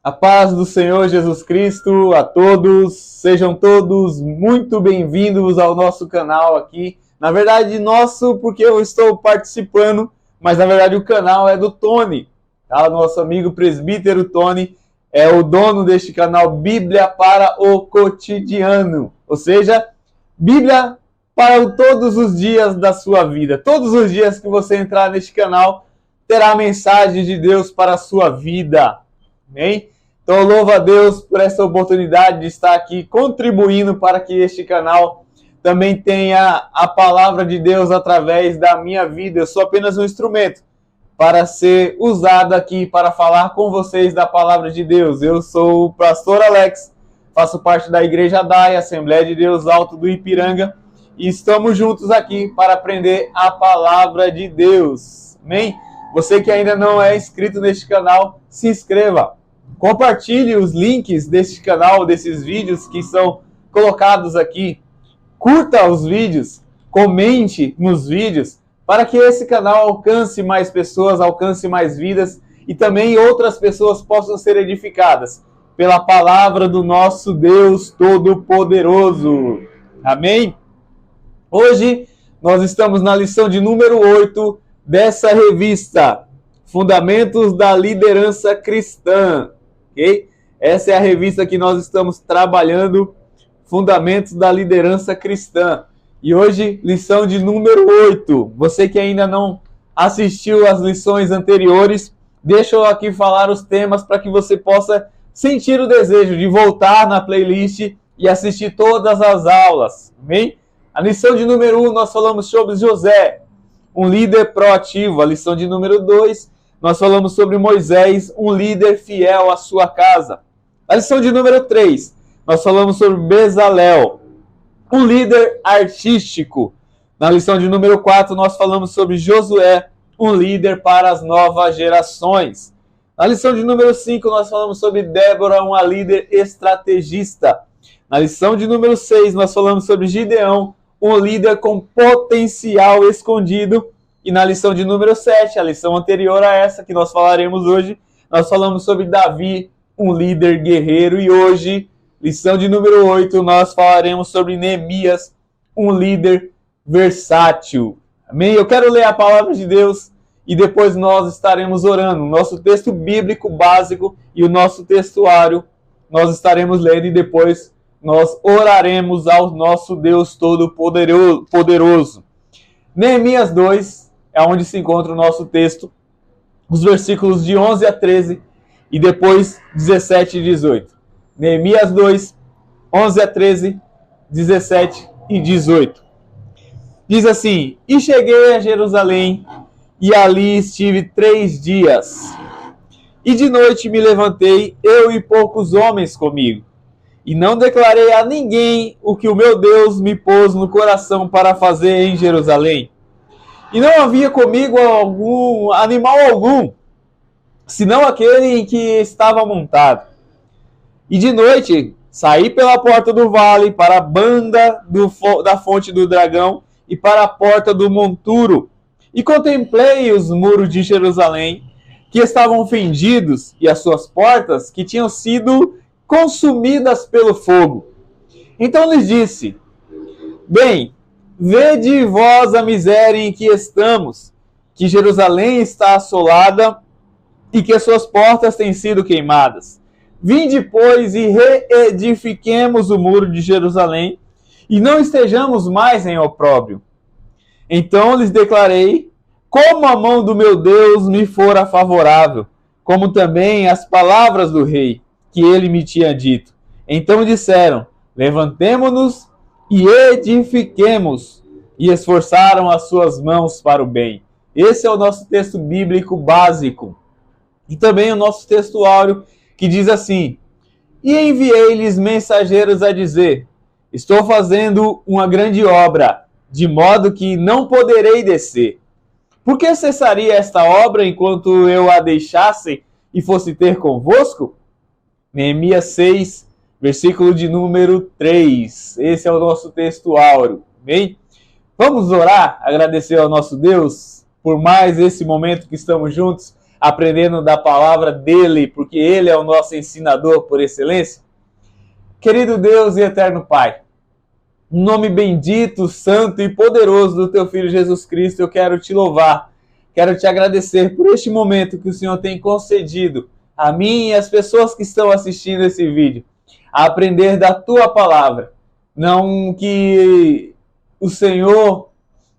A paz do Senhor Jesus Cristo a todos, sejam todos muito bem-vindos ao nosso canal aqui. Na verdade, nosso porque eu estou participando, mas na verdade o canal é do Tony, tá? Nosso amigo presbítero Tony é o dono deste canal Bíblia para o Cotidiano, ou seja, Bíblia para todos os dias da sua vida. Todos os dias que você entrar neste canal, terá a mensagem de Deus para a sua vida. Amém? Então, louvo a Deus por essa oportunidade de estar aqui contribuindo para que este canal também tenha a palavra de Deus através da minha vida. Eu sou apenas um instrumento para ser usado aqui para falar com vocês da palavra de Deus. Eu sou o pastor Alex, faço parte da Igreja Dai, Assembleia de Deus Alto do Ipiranga, e estamos juntos aqui para aprender a palavra de Deus. Amém? Você que ainda não é inscrito neste canal, se inscreva. Compartilhe os links deste canal, desses vídeos que são colocados aqui. Curta os vídeos, comente nos vídeos, para que esse canal alcance mais pessoas, alcance mais vidas e também outras pessoas possam ser edificadas pela palavra do nosso Deus Todo-Poderoso. Amém? Hoje nós estamos na lição de número 8 dessa revista, Fundamentos da Liderança Cristã. Okay? Essa é a revista que nós estamos trabalhando, Fundamentos da Liderança Cristã. E hoje, lição de número 8. Você que ainda não assistiu às lições anteriores, deixa eu aqui falar os temas para que você possa sentir o desejo de voltar na playlist e assistir todas as aulas. Amém? A lição de número 1, nós falamos sobre José, um líder proativo. A lição de número 2, nós falamos sobre Moisés, um líder fiel à sua casa. A lição de número 3, nós falamos sobre Bezalel, um líder artístico. Na lição de número 4, nós falamos sobre Josué, um líder para as novas gerações. Na lição de número 5, nós falamos sobre Débora, uma líder estrategista. Na lição de número 6, nós falamos sobre Gideão, um líder com potencial escondido. E na lição de número 7, a lição anterior a essa que nós falaremos hoje, nós falamos sobre Davi, um líder guerreiro. E hoje, lição de número 8, nós falaremos sobre Neemias, um líder versátil. Amém? Eu quero ler a palavra de Deus e depois nós estaremos orando. O nosso texto bíblico básico e o nosso textuário nós estaremos lendo e depois nós oraremos ao nosso Deus Todo-Poderoso. Neemias 2 é onde se encontra o nosso texto, os versículos de 11 a 13 e depois 17 e 18. Neemias 2, 11 a 13, 17 e 18. Diz assim: E cheguei a Jerusalém, e ali estive 3 dias. E de noite me levantei, eu e poucos homens comigo. E não declarei a ninguém o que o meu Deus me pôs no coração para fazer em Jerusalém. E não havia comigo animal algum, senão aquele em que estava montado. E de noite saí pela porta do vale para a banda da fonte do dragão e para a porta do monturo. E contemplei os muros de Jerusalém, que estavam fendidos, e as suas portas, que tinham sido consumidas pelo fogo. Então lhes disse: Bem, vede vós a miséria em que estamos, que Jerusalém está assolada e que as suas portas têm sido queimadas. Vinde, pois, e reedifiquemos o muro de Jerusalém, e não estejamos mais em opróbrio. Então lhes declarei, como a mão do meu Deus me fora favorável, como também as palavras do rei, que ele me tinha dito. Então disseram: Levantemo-nos e edifiquemos, e esforçaram as suas mãos para o bem. Esse é o nosso texto bíblico básico. E também o nosso textuário, que diz assim: E enviei-lhes mensageiros a dizer: Estou fazendo uma grande obra, de modo que não poderei descer. Por que cessaria esta obra enquanto eu a deixasse e fosse ter convosco? Neemias 6, versículo de número 3. Esse é o nosso textuário. Amém? Vamos orar, agradecer ao nosso Deus por mais esse momento que estamos juntos, aprendendo da palavra dele, porque ele é o nosso ensinador por excelência? Querido Deus e eterno Pai, em nome bendito, santo e poderoso do teu Filho Jesus Cristo, eu quero te louvar, quero te agradecer por este momento que o Senhor tem concedido a mim e às pessoas que estão assistindo esse vídeo, a aprender da tua palavra. Não que o Senhor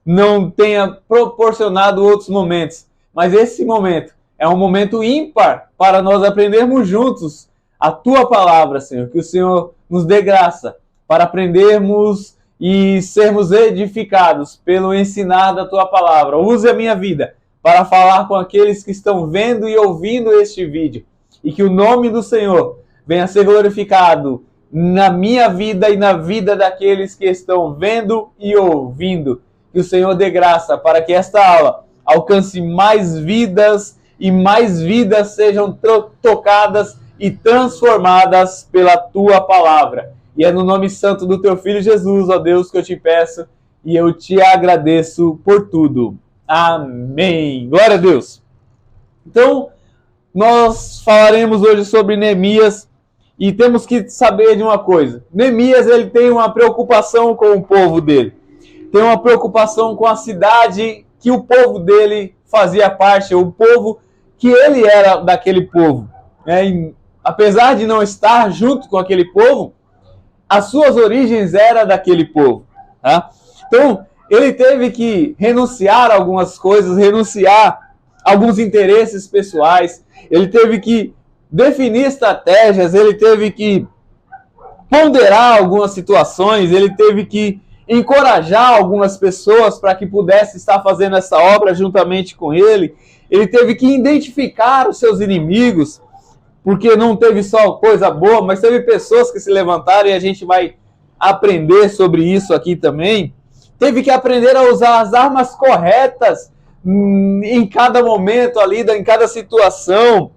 não tenha proporcionado outros momentos, mas esse momento é um momento ímpar para nós aprendermos juntos a tua palavra, Senhor. Que o Senhor nos dê graça para aprendermos e sermos edificados pelo ensinar da tua palavra. Use a minha vida para falar com aqueles que estão vendo e ouvindo este vídeo. E que o nome do Senhor venha a ser glorificado na minha vida e na vida daqueles que estão vendo e ouvindo. Que o Senhor dê graça para que esta aula alcance mais vidas e mais vidas sejam tocadas e transformadas pela tua palavra. E é no nome santo do teu Filho Jesus, ó Deus, que eu te peço e eu te agradeço por tudo. Amém. Glória a Deus. Então, nós falaremos hoje sobre Neemias e temos que saber de uma coisa. Neemias, ele tem uma preocupação com o povo dele. Tem uma preocupação com a cidade que o povo dele fazia parte, o povo que ele era daquele povo. Apesar de não estar junto com aquele povo, as suas origens eram daquele povo. Tá? Então, ele teve que renunciar a algumas coisas, renunciar a alguns interesses pessoais, ele teve que definir estratégias, ele teve que ponderar algumas situações, ele teve que encorajar algumas pessoas para que pudesse estar fazendo essa obra juntamente com ele. Ele teve que identificar os seus inimigos, porque não teve só coisa boa, mas teve pessoas que se levantaram e a gente vai aprender sobre isso aqui também. Teve que aprender a usar as armas corretas em cada momento ali, em cada situação,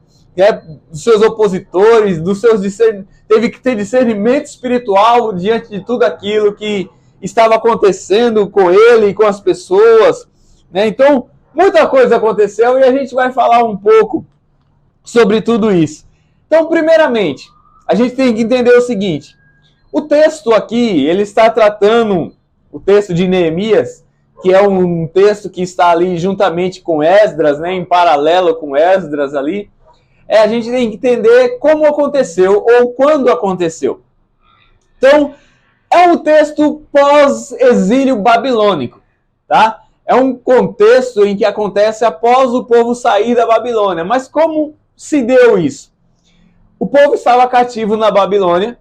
dos seus opositores, teve que ter discernimento espiritual diante de tudo aquilo que estava acontecendo com ele e com as pessoas. Então, muita coisa aconteceu e a gente vai falar um pouco sobre tudo isso. Então, primeiramente, a gente tem que entender o seguinte. O texto aqui, ele está tratando, o texto de Neemias, que é um texto que está ali juntamente com Esdras, em paralelo com Esdras ali. A gente tem que entender como aconteceu ou quando aconteceu. Então, é um texto pós-exílio babilônico, tá? É um contexto em que acontece após o povo sair da Babilônia. Mas como se deu isso? O povo estava cativo na Babilônia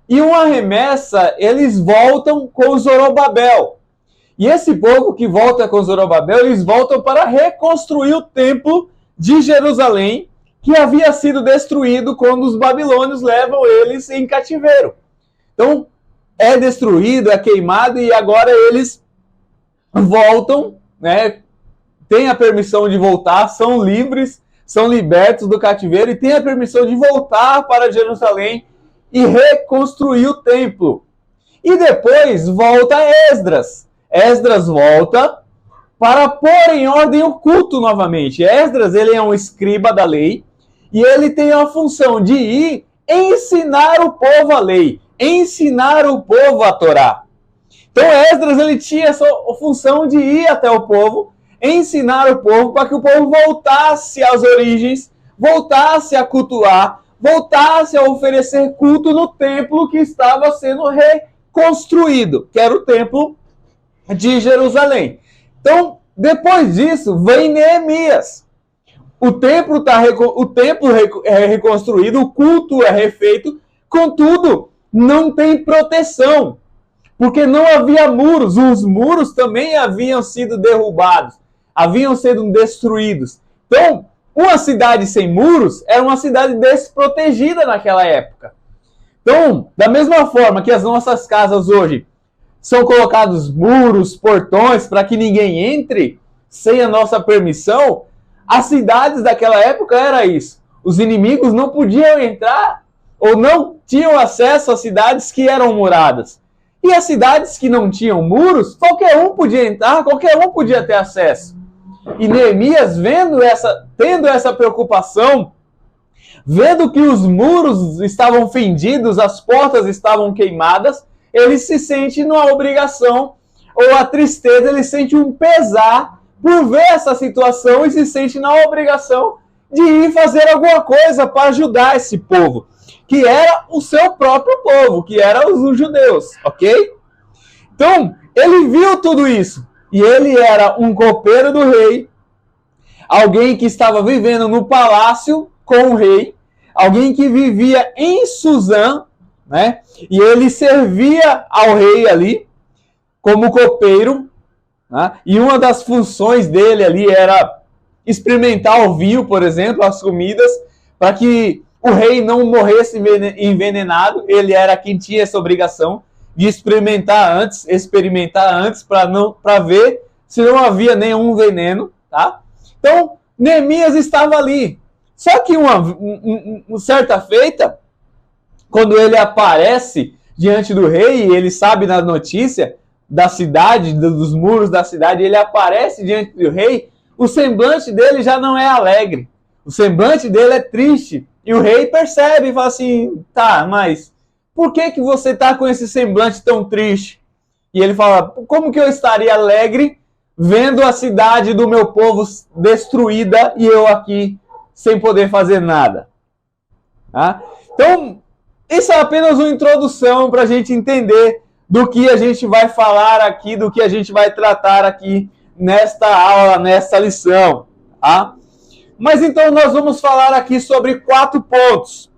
e uma remessa, eles voltam com Zorobabel. E esse povo que volta com Zorobabel, eles voltam para reconstruir o templo de Jerusalém, que havia sido destruído quando os babilônios levam eles em cativeiro. Então, é destruído, é queimado, e agora eles voltam, têm a permissão de voltar, são livres, são libertos do cativeiro e têm a permissão de voltar para Jerusalém e reconstruir o templo. E depois volta Esdras. Esdras volta para pôr em ordem o culto novamente. Esdras, ele é um escriba da lei e ele tem a função de ir ensinar o povo a lei, ensinar o povo a Torá. Então Esdras, ele tinha essa função de ir até o povo, ensinar o povo para que o povo voltasse às origens, voltasse a cultuar, voltasse a oferecer culto no templo que estava sendo reconstruído, que era o templo de Jerusalém. Então, depois disso, vem Neemias. O templo é reconstruído, o culto é refeito, contudo, não tem proteção, porque não havia muros. Os muros também haviam sido derrubados, haviam sido destruídos. Então, uma cidade sem muros era uma cidade desprotegida naquela época. Então, da mesma forma que as nossas casas hoje são colocados muros, portões, para que ninguém entre sem a nossa permissão, as cidades daquela época era isso. Os inimigos não podiam entrar ou não tinham acesso às cidades que eram muradas. E as cidades que não tinham muros, qualquer um podia entrar, qualquer um podia ter acesso. E Neemias, tendo essa preocupação, vendo que os muros estavam fendidos, as portas estavam queimadas, ele se sente numa obrigação, ou a tristeza, ele sente um pesar por ver essa situação e se sente na obrigação de ir fazer alguma coisa para ajudar esse povo, que era o seu próprio povo, que eram os judeus, ok? Então, ele viu tudo isso, e ele era um copeiro do rei, alguém que estava vivendo no palácio com o rei, alguém que vivia em Suzã, né? E ele servia ao rei ali como copeiro, né? E uma das funções dele ali era experimentar o vinho, por exemplo, as comidas, para que o rei não morresse envenenado. Ele era quem tinha essa obrigação de experimentar antes, para ver se não havia nenhum veneno, tá? Então, Neemias estava ali. Só que uma certa feita, quando ele aparece diante do rei, e ele sabe na notícia da cidade, dos muros da cidade, ele aparece diante do rei, o semblante dele já não é alegre. O semblante dele é triste. E o rei percebe e fala assim, tá, mas por que você está com esse semblante tão triste? E ele fala, como que eu estaria alegre vendo a cidade do meu povo destruída e eu aqui sem poder fazer nada? Tá? Então, isso é apenas uma introdução para a gente entender do que a gente vai falar aqui, do que a gente vai tratar aqui nesta aula, nesta lição. Tá? Mas então nós vamos falar aqui sobre 4 pontos.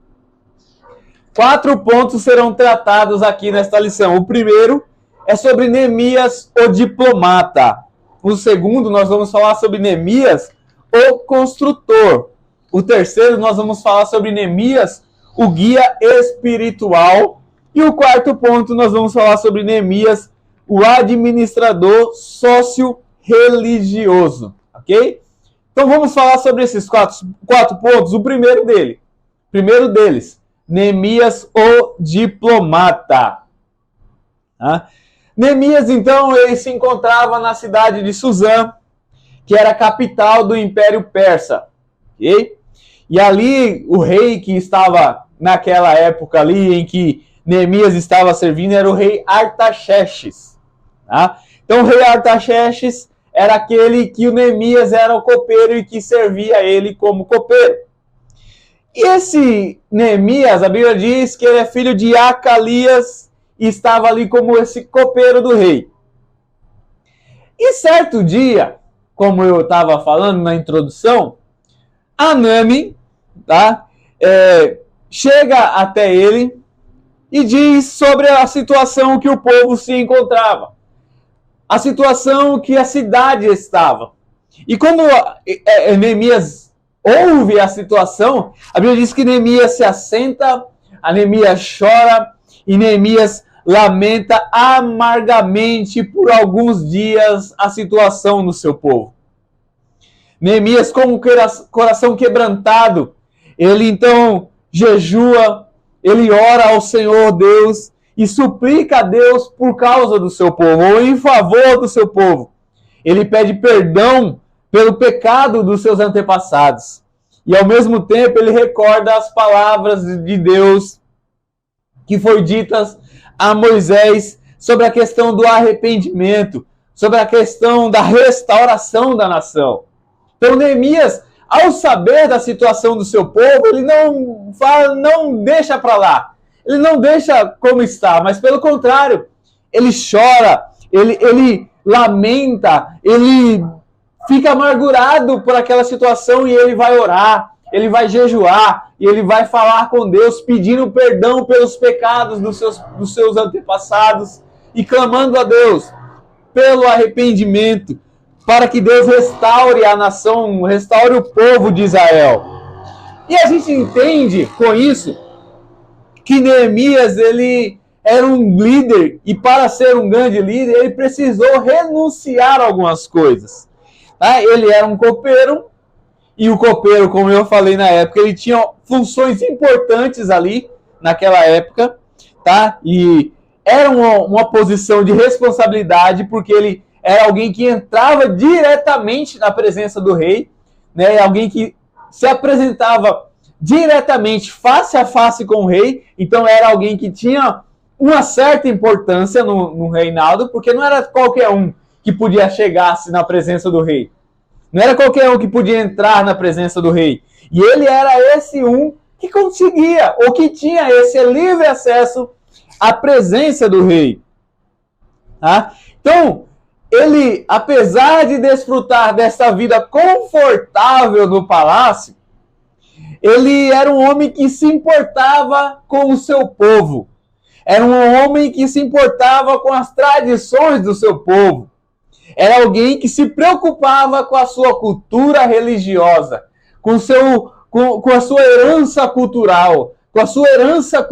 4 pontos serão tratados aqui nesta lição. O primeiro é sobre Neemias, o diplomata. O segundo, nós vamos falar sobre Neemias, o construtor. O terceiro, nós vamos falar sobre Neemias, o guia espiritual. E o quarto ponto, nós vamos falar sobre Neemias, o administrador sócio-religioso. Ok? Então vamos falar sobre esses quatro pontos. O primeiro deles, Neemias, o diplomata. Tá? Neemias, então, ele se encontrava na cidade de Suzã, que era a capital do Império Persa. Okay? E ali, o rei que estava naquela época ali, em que Neemias estava servindo, era o rei Artaxerxes. Tá? Então, o rei Artaxerxes era aquele que o Neemias era o copeiro e que servia ele como copeiro. E esse Neemias, a Bíblia diz que ele é filho de Acalias e estava ali como esse copeiro do rei. E certo dia, como eu estava falando na introdução, Anani, tá, chega até ele e diz sobre a situação que o povo se encontrava. A situação que a cidade estava. E quando Neemias ouve a situação, a Bíblia diz que Neemias se assenta, a Neemias chora e Neemias lamenta amargamente por alguns dias a situação no seu povo. Neemias, com o coração quebrantado, ele então jejua, ele ora ao Senhor Deus e suplica a Deus por causa do seu povo, ou em favor do seu povo. Ele pede perdão pelo pecado dos seus antepassados. E ao mesmo tempo ele recorda as palavras de Deus que foi ditas a Moisés sobre a questão do arrependimento, sobre a questão da restauração da nação. Então Neemias, ao saber da situação do seu povo, ele não deixa para lá. Ele não deixa como está, mas pelo contrário, ele chora, ele lamenta, ele fica amargurado por aquela situação e ele vai orar, ele vai jejuar e ele vai falar com Deus, pedindo perdão pelos pecados dos seus antepassados e clamando a Deus pelo arrependimento, para que Deus restaure a nação, restaure o povo de Israel. E a gente entende com isso que Neemias, ele era um líder, e para ser um grande líder, ele precisou renunciar a algumas coisas. Tá? Ele era um copeiro, e o copeiro, como eu falei na época, ele tinha funções importantes ali, naquela época, tá? E era uma posição de responsabilidade, porque ele era alguém que entrava diretamente na presença do rei, né? Alguém que se apresentava diretamente, face a face com o rei. Então era alguém que tinha uma certa importância no reinado, porque não era qualquer um que podia chegar-se na presença do rei. Não era qualquer um que podia entrar na presença do rei. E ele era esse um que conseguia, ou que tinha esse livre acesso à presença do rei. Tá? Então, ele, apesar de desfrutar dessa vida confortável no palácio, ele era um homem que se importava com o seu povo. Era um homem que se importava com as tradições do seu povo. Era alguém que se preocupava com a sua cultura religiosa, com a sua herança cultural, com a sua herança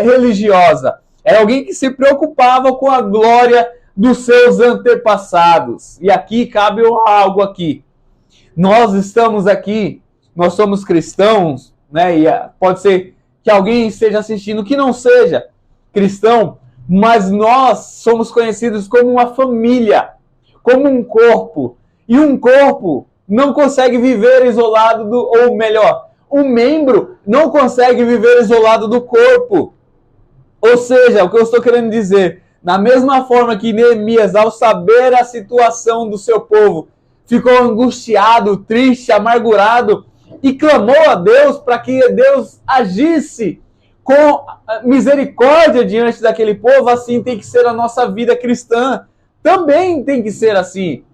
religiosa. Era alguém que se preocupava com a glória dos seus antepassados. E aqui cabe algo aqui. Nós estamos aqui, nós somos cristãos, né? E pode ser que alguém esteja assistindo que não seja cristão, mas nós somos conhecidos como uma família, como um corpo. E um corpo não consegue viver isolado ou melhor, um membro não consegue viver isolado do corpo. Ou seja, o que eu estou querendo dizer, na mesma forma que Neemias, ao saber a situação do seu povo, ficou angustiado, triste, amargurado e clamou a Deus para que Deus agisse com misericórdia diante daquele povo, assim tem que ser a nossa vida cristã. Também tem que ser assim.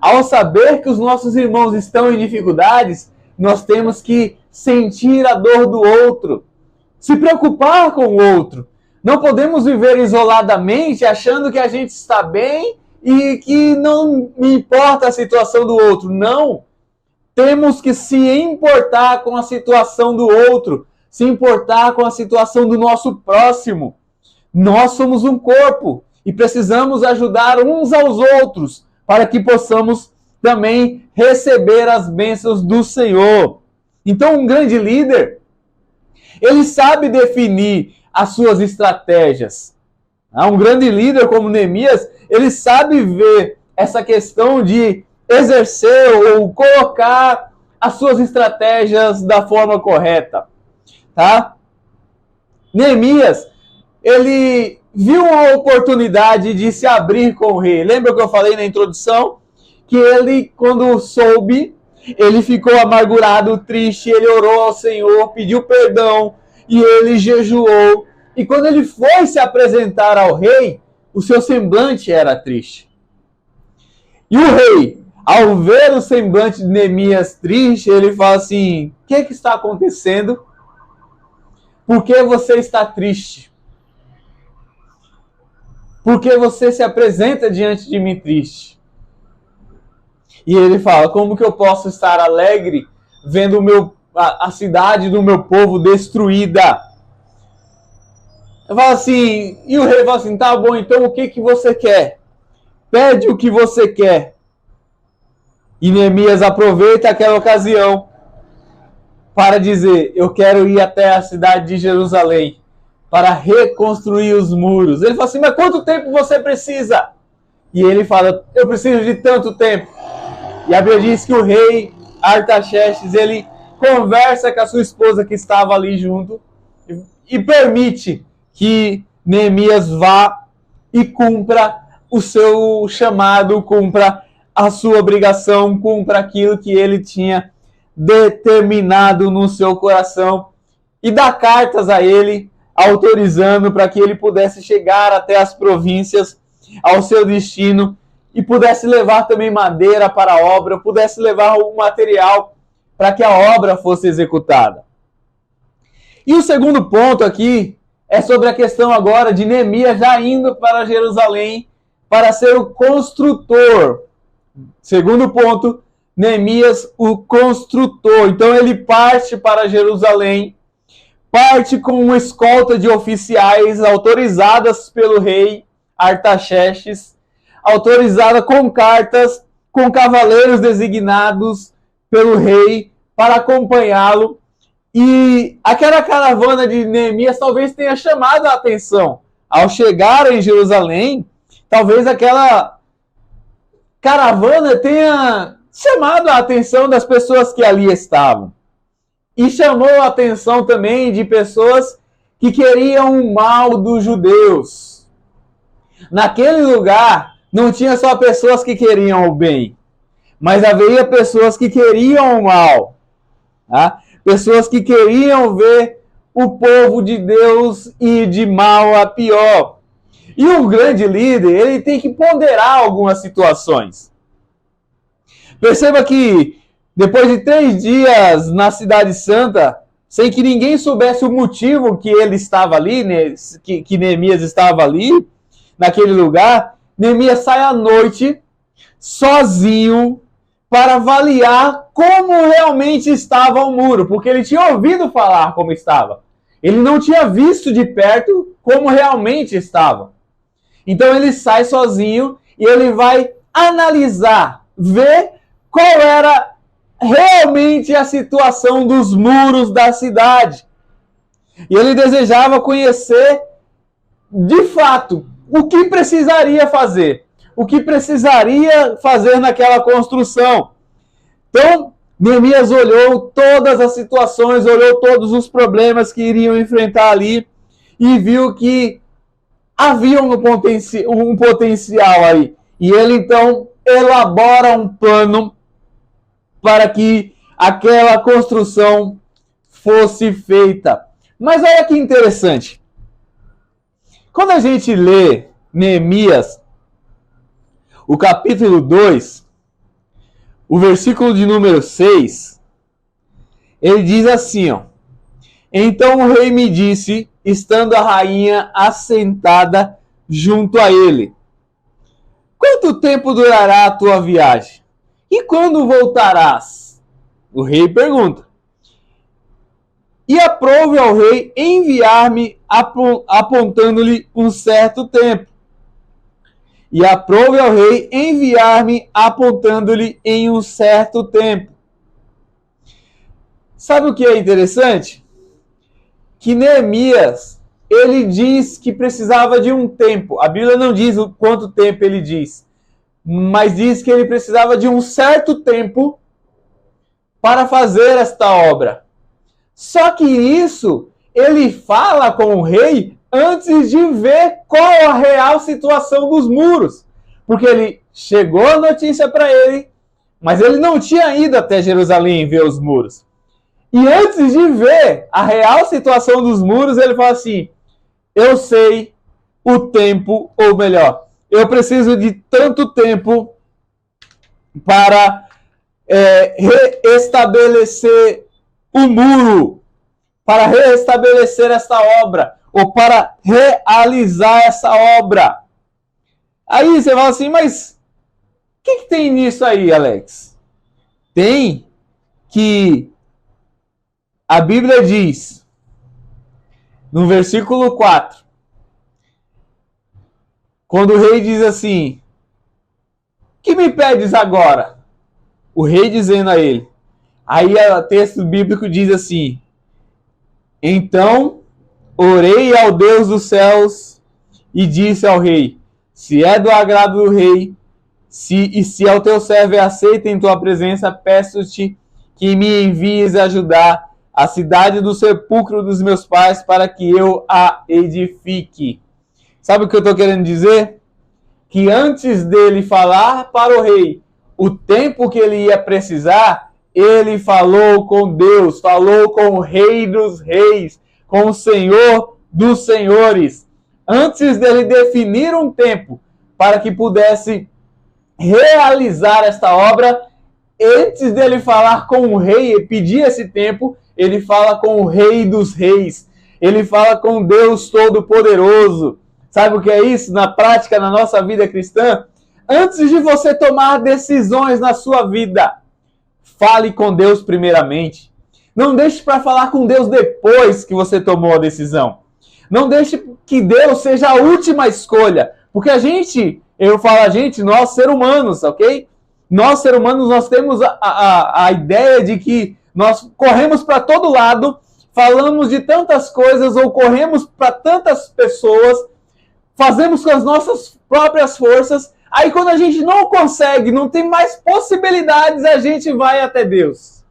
Ao saber que os nossos irmãos estão em dificuldades, nós temos que sentir a dor do outro, se preocupar com o outro. Não podemos viver isoladamente achando que a gente está bem e que não me importa a situação do outro. Não. Temos que se importar com a situação do outro, se importar com a situação do nosso próximo. Nós somos um corpo e precisamos ajudar uns aos outros para que possamos também receber as bênçãos do Senhor. Então, um grande líder, ele sabe definir as suas estratégias. Um grande líder como Neemias, ele sabe ver essa questão de exercer ou colocar as suas estratégias da forma correta. Tá? Neemias, ele viu uma oportunidade de se abrir com o rei. Lembra que eu falei na introdução? Que ele, quando soube, ele ficou amargurado, triste, ele orou ao Senhor, pediu perdão e ele jejuou. E quando ele foi se apresentar ao rei, o seu semblante era triste. E o rei, ao ver o semblante de Neemias triste, ele fala assim: o que está acontecendo? Por que você está triste? Por que você se apresenta diante de mim triste? E ele fala: como que eu posso estar alegre vendo a cidade do meu povo destruída? Eu falo assim, e o rei fala assim: tá bom, então o que você quer? Pede o que você quer. E Neemias aproveita aquela ocasião para dizer: eu quero ir até a cidade de Jerusalém para reconstruir os muros. Ele fala assim: mas quanto tempo você precisa? E ele fala: eu preciso de tanto tempo. E a Bíblia diz que o rei Artaxerxes, ele conversa com a sua esposa que estava ali junto e permite que Neemias vá e cumpra o seu chamado, cumpra a sua obrigação, cumpra aquilo que ele tinha determinado no seu coração e dá cartas a ele, autorizando para que ele pudesse chegar até as províncias, ao seu destino, e pudesse levar também madeira para a obra, pudesse levar o material para que a obra fosse executada. E o segundo ponto aqui é sobre a questão agora de Neemias já indo para Jerusalém para ser o construtor. Segundo ponto, Neemias, o construtor. Então ele parte para Jerusalém, parte com uma escolta de oficiais autorizadas pelo rei Artaxerxes, autorizada com cartas, com cavaleiros designados pelo rei para acompanhá-lo. E aquela caravana de Neemias talvez tenha chamado a atenção. Ao chegar em Jerusalém, talvez aquela caravana tenha chamado a atenção das pessoas que ali estavam. E chamou a atenção também de pessoas que queriam o mal dos judeus. Naquele lugar, não tinha só pessoas que queriam o bem, mas havia pessoas que queriam o mal. Tá? Pessoas que queriam ver o povo de Deus ir de mal a pior. E um grande líder, ele tem que ponderar algumas situações. Perceba que depois de 3 dias na Cidade Santa, sem que ninguém soubesse o motivo que ele estava ali, que Neemias estava ali, naquele lugar, Neemias sai à noite, sozinho, para avaliar como realmente estava o muro, porque ele tinha ouvido falar como estava. Ele não tinha visto de perto como realmente estava. Então ele sai sozinho e ele vai analisar, ver qual era realmente a situação dos muros da cidade. E ele desejava conhecer, de fato, o que precisaria fazer. O que precisaria fazer naquela construção. Então, Neemias olhou todas as situações, olhou todos os problemas que iriam enfrentar ali e viu que havia um potencial aí. E ele, então, elabora um plano para que aquela construção fosse feita. Mas olha que interessante. Quando a gente lê Neemias, o capítulo 2, o versículo de número 6, ele diz assim, ó: Então o rei me disse, estando a rainha assentada junto a ele: Quanto tempo durará a tua viagem? E quando voltarás? O rei pergunta. E aprove ao rei enviar-me apontando-lhe um certo tempo. E aprove ao rei enviar-me apontando-lhe em um certo tempo. Sabe o que é interessante? Que Neemias, ele diz que precisava de um tempo. A Bíblia não diz o quanto tempo ele diz, mas diz que ele precisava de um certo tempo para fazer esta obra. Só que isso ele fala com o rei antes de ver qual a real situação dos muros. Porque ele chegou a notícia para ele, mas ele não tinha ido até Jerusalém ver os muros. E antes de ver a real situação dos muros, ele fala assim: eu sei o tempo, ou melhor, eu preciso de tanto tempo para reestabelecer o muro, para reestabelecer essa obra, ou para realizar essa obra. Aí você fala assim, mas o que tem nisso aí, Alex? Tem que a Bíblia diz, no versículo 4, quando o rei diz assim: que me pedes agora? O rei dizendo a ele. Aí o texto bíblico diz assim: então orei ao Deus dos céus e disse ao rei: se é do agrado do rei, se ao teu servo é aceito em tua presença, peço-te que me envies ajudar a cidade do sepulcro dos meus pais para que eu a edifique. Sabe o que eu estou querendo dizer? Que antes dele falar para o rei o tempo que ele ia precisar, ele falou com Deus, falou com o Rei dos Reis, com o Senhor dos Senhores, antes dele definir um tempo para que pudesse realizar esta obra. Antes dele falar com o rei e pedir esse tempo, ele fala com o Rei dos Reis, ele fala com Deus Todo-Poderoso. Sabe o que é isso na prática, na nossa vida cristã? Antes de você tomar decisões na sua vida, fale com Deus primeiramente. Não deixe para falar com Deus depois que você tomou a decisão. Não deixe que Deus seja a última escolha. Porque nós seres humanos, ok? Nós seres humanos, nós temos a ideia de que nós corremos para todo lado, falamos de tantas coisas ou corremos para tantas pessoas, fazemos com as nossas próprias forças, Aí quando a gente não consegue, não tem mais possibilidades, a gente vai até Deus.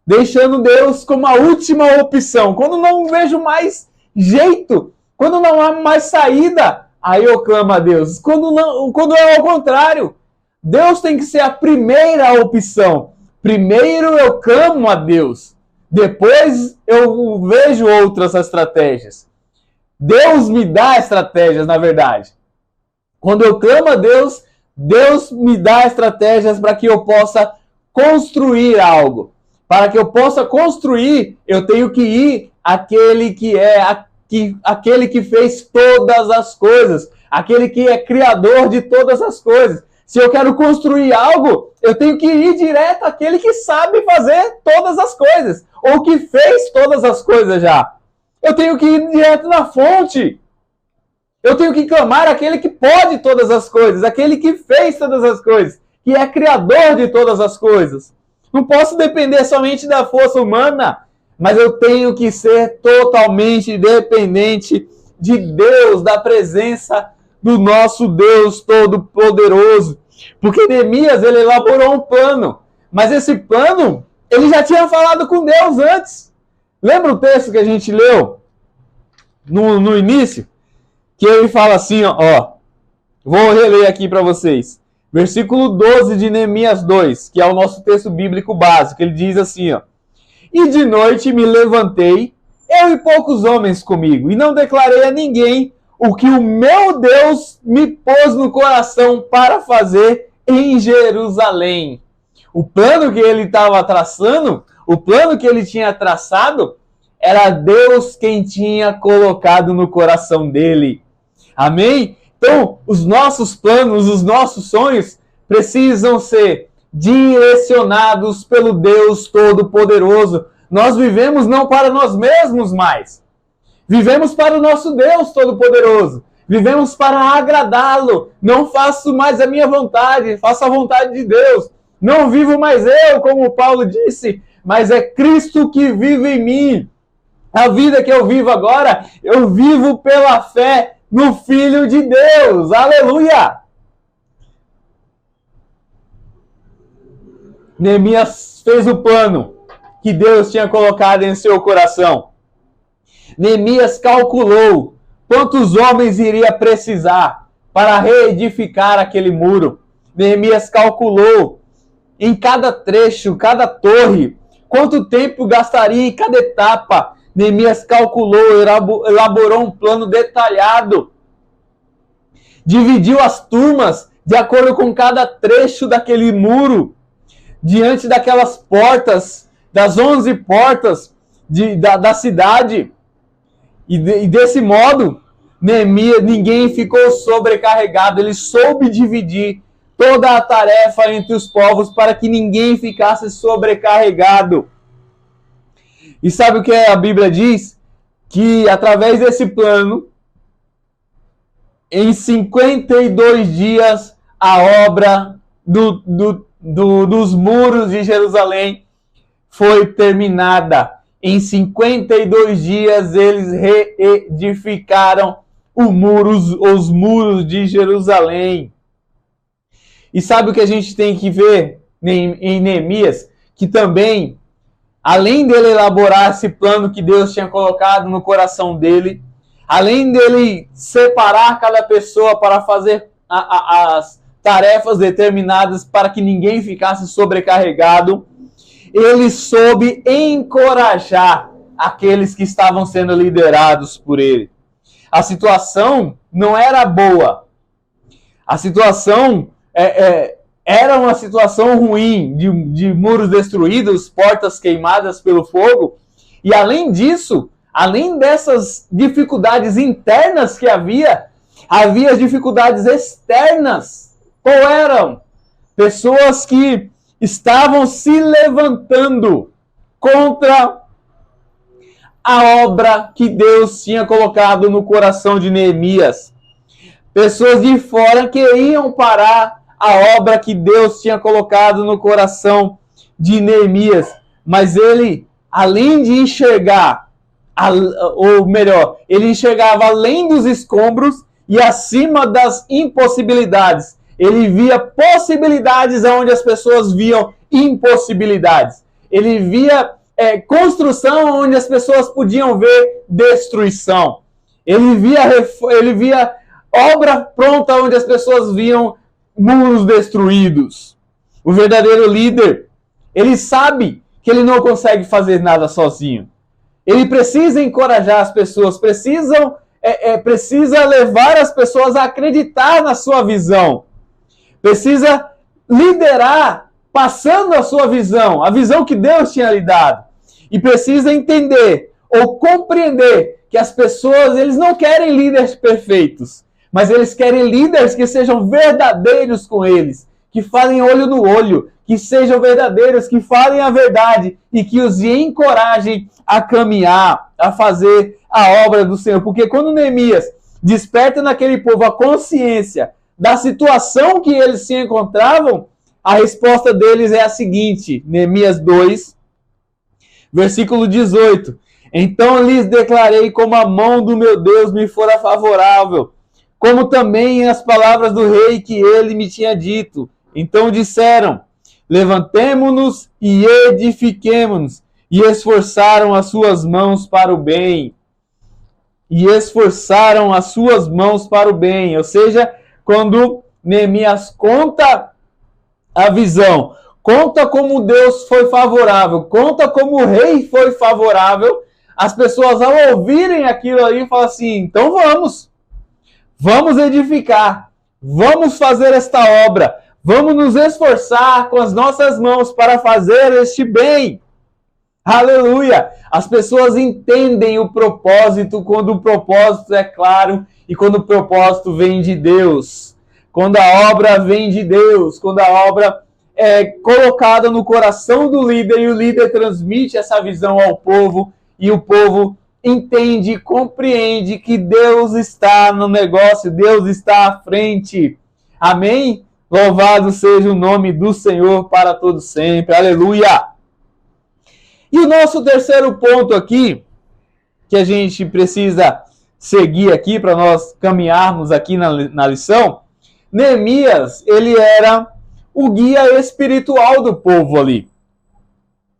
Deixando Deus como a última opção. Quando não vejo mais jeito, quando não há mais saída, aí eu clamo a Deus. Quando é ao contrário, Deus tem que ser a primeira opção. Primeiro eu clamo a Deus. Depois eu vejo outras estratégias. Deus me dá estratégias, na verdade. Quando eu clamo a Deus, Deus me dá estratégias para que eu possa construir algo. Para que eu possa construir, eu tenho que ir àquele que fez todas as coisas. Aquele que é criador de todas as coisas. Se eu quero construir algo, eu tenho que ir direto àquele que sabe fazer todas as coisas. Ou que fez todas as coisas já. Eu tenho que ir direto na fonte. Eu tenho que clamar àquele que pode todas as coisas. Aquele que fez todas as coisas. Que é criador de todas as coisas. Não posso depender somente da força humana. Mas eu tenho que ser totalmente dependente de Deus, da presença do nosso Deus Todo-Poderoso. Porque Neemias, ele elaborou um plano. Mas esse plano, ele já tinha falado com Deus antes. Lembra o texto que a gente leu no início? Que ele fala assim, ó. Vou reler aqui para vocês. Versículo 12 de Neemias 2, que é o nosso texto bíblico básico. Ele diz assim, ó. E de noite me levantei, eu e poucos homens comigo, e não declarei a ninguém o que o meu Deus me pôs no coração para fazer em Jerusalém. O plano que ele estava traçando, o plano que ele tinha traçado, era Deus quem tinha colocado no coração dele. Amém? Então, os nossos planos, os nossos sonhos precisam ser direcionados pelo Deus Todo-Poderoso. Nós vivemos não para nós mesmos mais. Vivemos para o nosso Deus Todo-Poderoso. Vivemos para agradá-lo. Não faço mais a minha vontade, faço a vontade de Deus. Não vivo mais eu, como Paulo disse, mas é Cristo que vive em mim. A vida que eu vivo agora, eu vivo pela fé no Filho de Deus. Aleluia! Neemias fez o plano que Deus tinha colocado em seu coração. Neemias calculou quantos homens iria precisar para reedificar aquele muro. Neemias calculou em cada trecho, cada torre, quanto tempo gastaria em cada etapa. Neemias calculou, elaborou um plano detalhado. Dividiu as turmas de acordo com cada trecho daquele muro. Diante daquelas portas, das 11 portas da cidade. E desse modo, Neemias, ninguém ficou sobrecarregado. Ele soube dividir toda a tarefa entre os povos para que ninguém ficasse sobrecarregado. E sabe o que a Bíblia diz? Que através desse plano, em 52 dias, a obra dos muros de Jerusalém foi terminada. Em 52 dias eles reedificaram os muros de Jerusalém. E sabe o que a gente tem que ver em Neemias? Que também, além dele elaborar esse plano que Deus tinha colocado no coração dele, além dele separar cada pessoa para fazer as tarefas determinadas para que ninguém ficasse sobrecarregado, ele soube encorajar aqueles que estavam sendo liderados por ele. A situação não era boa. A situação era uma situação ruim, de muros destruídos, portas queimadas pelo fogo. E além disso, além dessas dificuldades internas que havia dificuldades externas. Qual eram? Pessoas que estavam se levantando contra a obra que Deus tinha colocado no coração de Neemias. Pessoas de fora queriam parar a obra que Deus tinha colocado no coração de Neemias. Mas ele, além de enxergar, ou melhor, ele enxergava além dos escombros e acima das impossibilidades. Ele via possibilidades onde as pessoas viam impossibilidades. Ele via construção onde as pessoas podiam ver destruição. Ele via obra pronta onde as pessoas viam muros destruídos. O verdadeiro líder, ele sabe que ele não consegue fazer nada sozinho. Ele precisa encorajar as pessoas, precisa levar as pessoas a acreditar na sua visão. Precisa liderar passando a sua visão, a visão que Deus tinha lhe dado. E precisa entender ou compreender que as pessoas, eles não querem líderes perfeitos, mas eles querem líderes que sejam verdadeiros com eles, que falem olho no olho, que sejam verdadeiros, que falem a verdade e que os encorajem a caminhar, a fazer a obra do Senhor. Porque quando Neemias desperta naquele povo a consciência da situação que eles se encontravam, a resposta deles é a seguinte, Neemias 2, versículo 18. Então lhes declarei como a mão do meu Deus me fora favorável, como também as palavras do rei que ele me tinha dito. Então disseram, levantemo-nos e edifiquemo-nos, e esforçaram as suas mãos para o bem. E esforçaram as suas mãos para o bem. Ou seja, quando Neemias conta a visão, conta como Deus foi favorável, conta como o rei foi favorável, as pessoas ao ouvirem aquilo ali falam assim, então vamos edificar, vamos fazer esta obra, vamos nos esforçar com as nossas mãos para fazer este bem. Aleluia! As pessoas entendem o propósito quando o propósito é claro e quando o propósito vem de Deus. Quando a obra vem de Deus, quando a obra é colocada no coração do líder e o líder transmite essa visão ao povo e o povo entende, compreende que Deus está no negócio, Deus está à frente. Amém? Louvado seja o nome do Senhor para todo sempre. Aleluia! E o nosso terceiro ponto aqui, que a gente precisa seguir aqui para nós caminharmos aqui na lição, Neemias, ele era o guia espiritual do povo ali.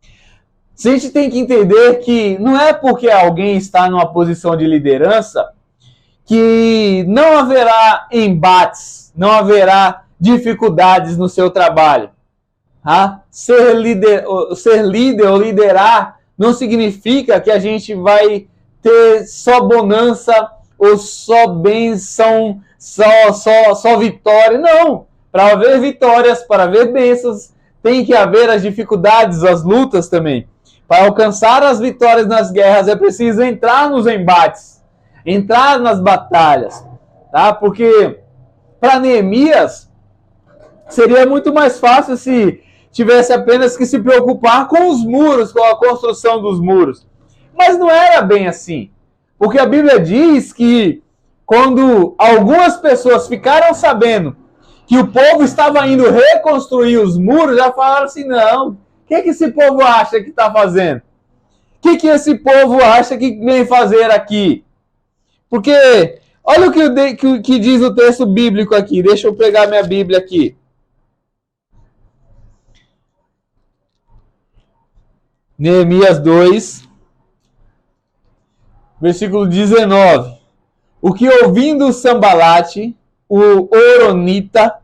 A gente tem que entender que não é porque alguém está numa posição de liderança que não haverá embates, não haverá dificuldades no seu trabalho. Ser líder ou liderar não significa que a gente vai ter só bonança ou só bênção, só vitória. Não! Para haver vitórias, para haver bênçãos, tem que haver as dificuldades, as lutas também. Para alcançar as vitórias nas guerras é preciso entrar nos embates, entrar nas batalhas. Tá? Porque para Neemias seria muito mais fácil se tivesse apenas que se preocupar com os muros, com a construção dos muros. Mas não era bem assim. Porque a Bíblia diz que quando algumas pessoas ficaram sabendo que o povo estava indo reconstruir os muros, já falaram assim, não, o que esse povo acha que está fazendo? O que esse povo acha que vem fazer aqui? Porque, olha o que diz o texto bíblico aqui, deixa eu pegar minha Bíblia aqui. Neemias 2, versículo 19. O que ouvindo Sambalate, o Horonita,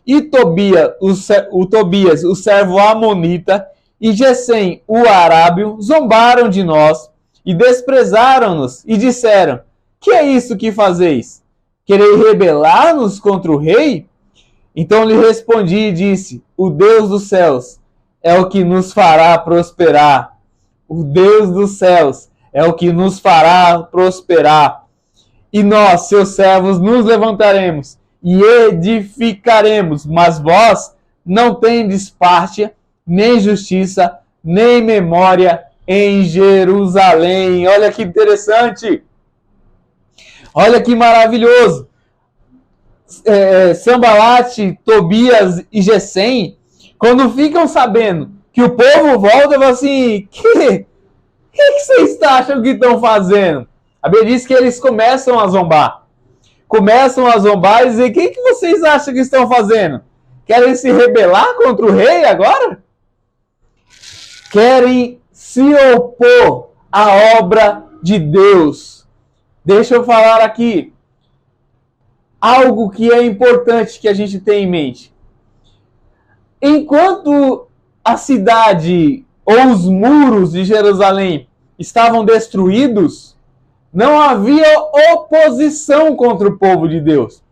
e Tobias, o servo Amonita, e Gesem, o Arábio, zombaram de nós, e desprezaram-nos, e disseram, que é isso que fazeis? Quereis rebelar-nos contra o rei? Então lhe respondi e disse, o Deus dos céus é o que nos fará prosperar. O Deus dos céus é o que nos fará prosperar. E nós, seus servos, nos levantaremos e edificaremos, mas vós não tendes parte, nem justiça, nem memória em Jerusalém. Olha que interessante! Olha que maravilhoso! Sambalate, Tobias e Gesem, quando ficam sabendo que o povo volta, falam assim, que vocês acham que estão fazendo? A Bíblia diz que eles começam a zombar. começam a zombar e dizer: o que vocês acham que estão fazendo? Querem se rebelar contra o rei agora? Querem se opor à obra de Deus. Deixa eu falar aqui algo que é importante que a gente tenha em mente. Enquanto a cidade ou os muros de Jerusalém estavam destruídos, não havia oposição contra o povo de Deus.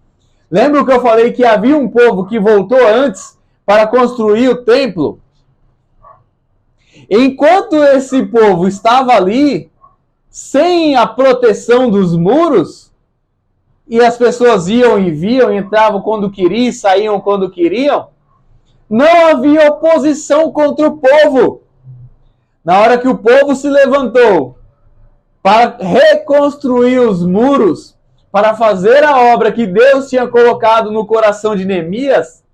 Lembra que eu falei que havia um povo que voltou antes para construir o templo? Enquanto esse povo estava ali, sem a proteção dos muros, e as pessoas iam e vinham, entravam quando queriam, saíam quando queriam, não havia oposição contra o povo. Na hora que o povo se levantou para reconstruir os muros, para fazer a obra que Deus tinha colocado no coração de Neemias,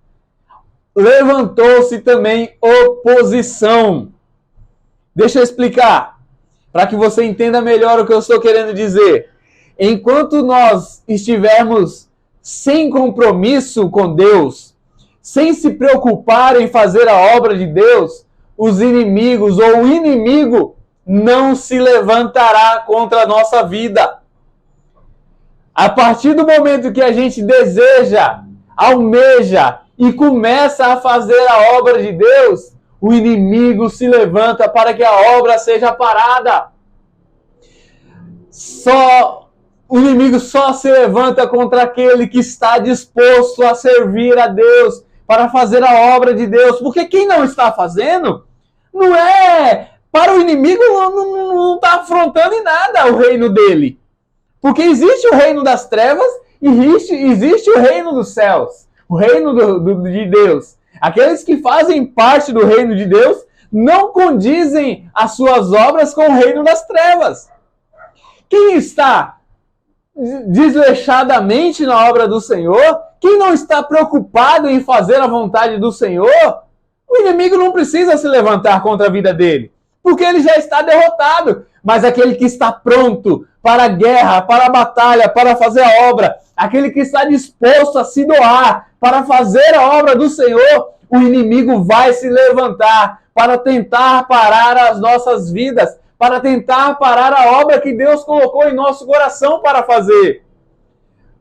levantou-se também oposição. Deixa eu explicar, para que você entenda melhor o que eu estou querendo dizer. Enquanto nós estivermos sem compromisso com Deus, sem se preocupar em fazer a obra de Deus, os inimigos ou o inimigo não se levantará contra a nossa vida. A partir do momento que a gente deseja, almeja e começa a fazer a obra de Deus, o inimigo se levanta para que a obra seja parada. O inimigo só se levanta contra aquele que está disposto a servir a Deus, para fazer a obra de Deus. Porque quem não está fazendo, não é... Para o inimigo não está afrontando em nada o reino dele. Porque existe o reino das trevas e existe o reino dos céus. O reino de Deus. Aqueles que fazem parte do reino de Deus não condizem as suas obras com o reino das trevas. Quem está desleixadamente na obra do Senhor, quem não está preocupado em fazer a vontade do Senhor, o inimigo não precisa se levantar contra a vida dele, porque ele já está derrotado. Mas aquele que está pronto para a guerra, para a batalha, para fazer a obra, aquele que está disposto a se doar para fazer a obra do Senhor, o inimigo vai se levantar para tentar parar as nossas vidas, para tentar parar a obra que Deus colocou em nosso coração para fazer.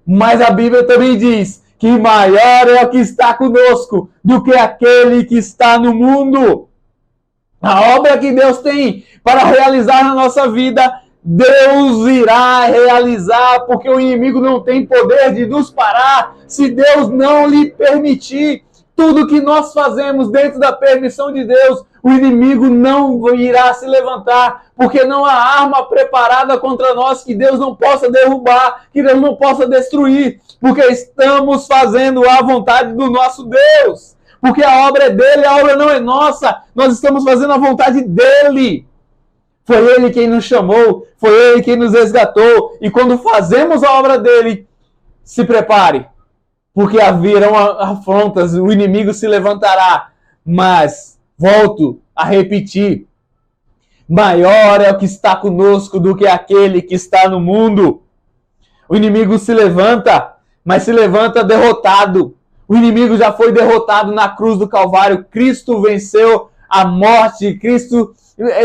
Mas a Bíblia também diz que maior é o que está conosco do que aquele que está no mundo. A obra que Deus tem para realizar na nossa vida, Deus irá realizar, porque o inimigo não tem poder de nos parar se Deus não lhe permitir. Tudo que nós fazemos dentro da permissão de Deus, o inimigo não irá se levantar, porque não há arma preparada contra nós que Deus não possa derrubar, que Deus não possa destruir, porque estamos fazendo a vontade do nosso Deus. Porque a obra é dele, a obra não é nossa. Nós estamos fazendo a vontade dele. Foi ele quem nos chamou, foi ele quem nos resgatou. E quando fazemos a obra dele, se prepare, porque haverão afrontas, o inimigo se levantará. Mas, volto a repetir, maior é o que está conosco do que aquele que está no mundo. O inimigo se levanta, mas se levanta derrotado. O inimigo já foi derrotado na cruz do Calvário. Cristo venceu a morte. Cristo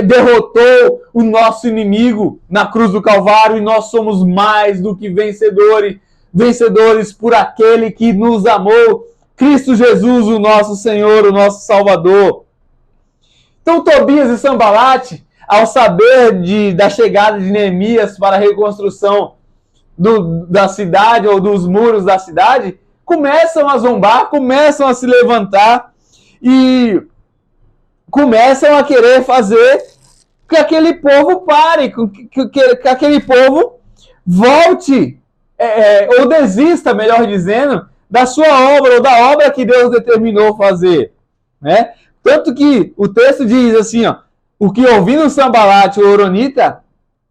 derrotou o nosso inimigo na cruz do Calvário. E nós somos mais do que vencedores. Vencedores por aquele que nos amou. Cristo Jesus, o nosso Senhor, o nosso Salvador. Então Tobias e Sanbalate, ao saber da chegada de Neemias para a reconstrução da cidade ou dos muros da cidade, começam a zombar, começam a se levantar e começam a querer fazer que aquele povo pare, que aquele povo volte, ou desista, melhor dizendo, da sua obra, ou da obra que Deus determinou fazer. Né? Tanto que o texto diz assim, ó, o que ouvindo Sanbalate, o Horonita,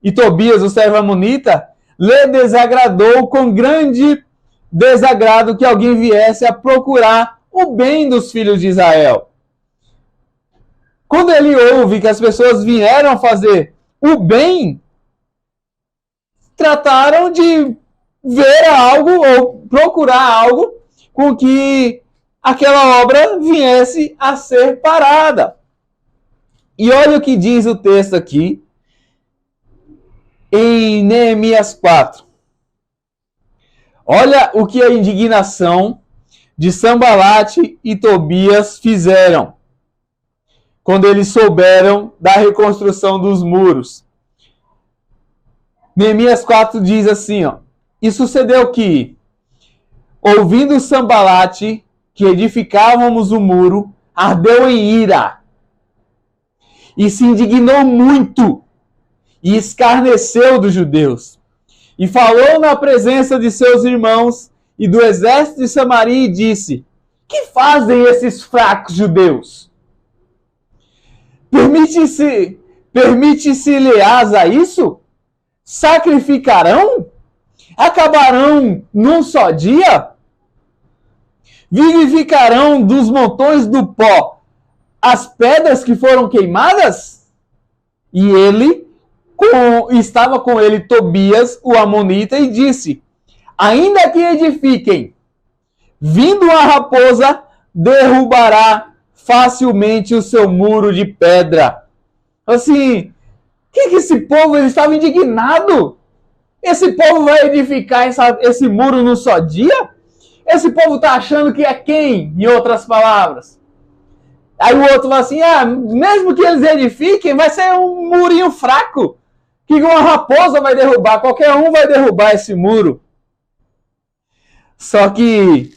e Tobias, o servo amonita, lhe desagradou com grande desagrado que alguém viesse a procurar o bem dos filhos de Israel. Quando ele ouve que as pessoas vieram fazer o bem, trataram de ver algo ou procurar algo com que aquela obra viesse a ser parada. E olha o que diz o texto aqui em Neemias 4. Olha o que a indignação de Sanbalate e Tobias fizeram quando eles souberam da reconstrução dos muros. Neemias 4 diz assim, ó: e sucedeu que, ouvindo Sanbalate que edificávamos o muro, ardeu em ira e se indignou muito e escarneceu dos judeus. E falou na presença de seus irmãos e do exército de Samaria e disse: que fazem esses fracos judeus? Permite-se-lhes a isso? Sacrificarão? Acabarão num só dia? Vivificarão dos montões do pó as pedras que foram queimadas? E estava com ele Tobias, o amonita, e disse: ainda que edifiquem, vindo a raposa, derrubará facilmente o seu muro de pedra. Assim, que esse povo, ele estava indignado? Esse povo vai edificar esse muro num só dia? Esse povo está achando que é quem, em outras palavras? Aí o outro fala assim, mesmo que eles edifiquem, vai ser um murinho fraco, que uma raposa vai derrubar, qualquer um vai derrubar esse muro. Só que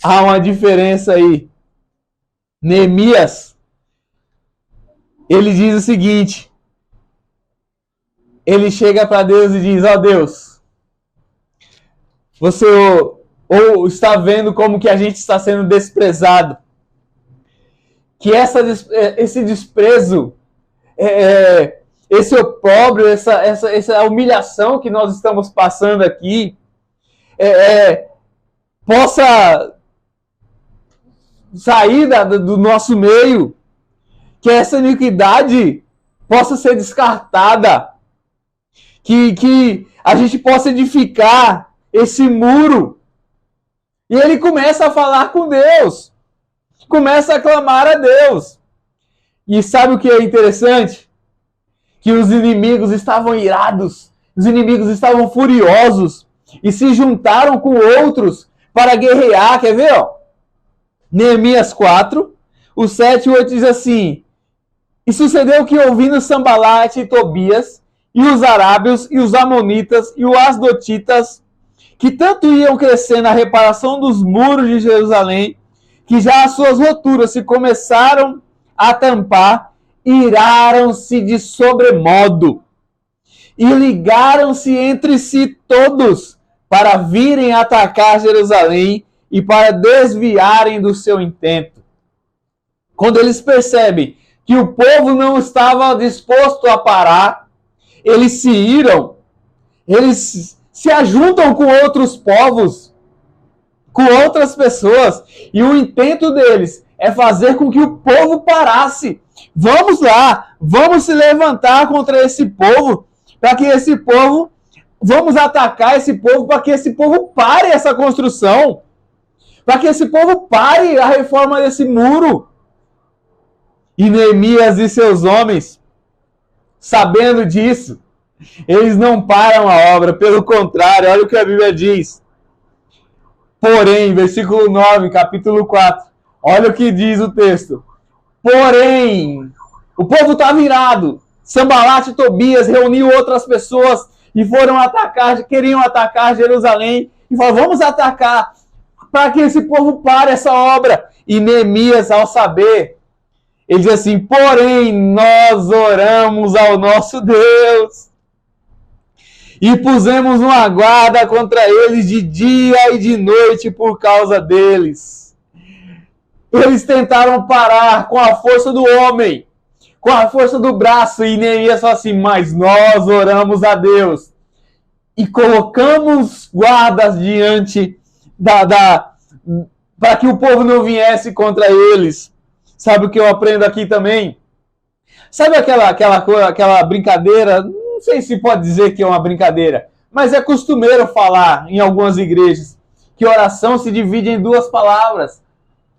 há uma diferença aí. Neemias, ele diz o seguinte, ele chega para Deus e diz: ó Deus, você ou está vendo como que a gente está sendo desprezado, que esse desprezo, esse opróbrio, essa humilhação que nós estamos passando aqui, possa sair do nosso meio, que essa iniquidade possa ser descartada, que a gente possa edificar esse muro. E ele começa a falar com Deus, começa a clamar a Deus. E sabe o que é interessante? Que os inimigos estavam irados, os inimigos estavam furiosos e se juntaram com outros para guerrear. Quer ver? Ó? Neemias 4, o 7 e 8 diz assim: e sucedeu que, ouvindo Sanbalate e Tobias, e os arábios, e os amonitas, e os asdotitas, que tanto iam crescer na reparação dos muros de Jerusalém, que já as suas roturas se começaram a tampar, iraram-se de sobremodo, e ligaram-se entre si todos, para virem atacar Jerusalém, e para desviarem do seu intento. Quando eles percebem que o povo não estava disposto a parar, eles se iram, eles se ajuntam com outros povos, com outras pessoas, e o intento deles é fazer com que o povo parasse. Vamos lá, vamos se levantar contra esse povo, para que esse povo, vamos atacar esse povo, para que esse povo pare essa construção, para que esse povo pare a reforma desse muro. E Neemias e seus homens, sabendo disso, eles não param a obra, pelo contrário, olha o que a Bíblia diz. Porém, versículo 9, capítulo 4, olha o que diz o texto. Porém, o povo está virado. Sanbalate e Tobias reuniu outras pessoas e foram atacar, queriam atacar Jerusalém, e falaram: vamos atacar, para que esse povo pare essa obra. E Neemias, ao saber, ele diz assim: porém, nós oramos ao nosso Deus e pusemos uma guarda contra eles de dia e de noite por causa deles. Eles tentaram parar com a força do homem, com a força do braço, e Neemias falou assim: mas nós oramos a Deus e colocamos guardas diante para que o povo não viesse contra eles. Sabe o que eu aprendo aqui também? Sabe aquela brincadeira? Não sei se pode dizer que é uma brincadeira, Mas é costumeiro falar em algumas igrejas que oração se divide em duas palavras: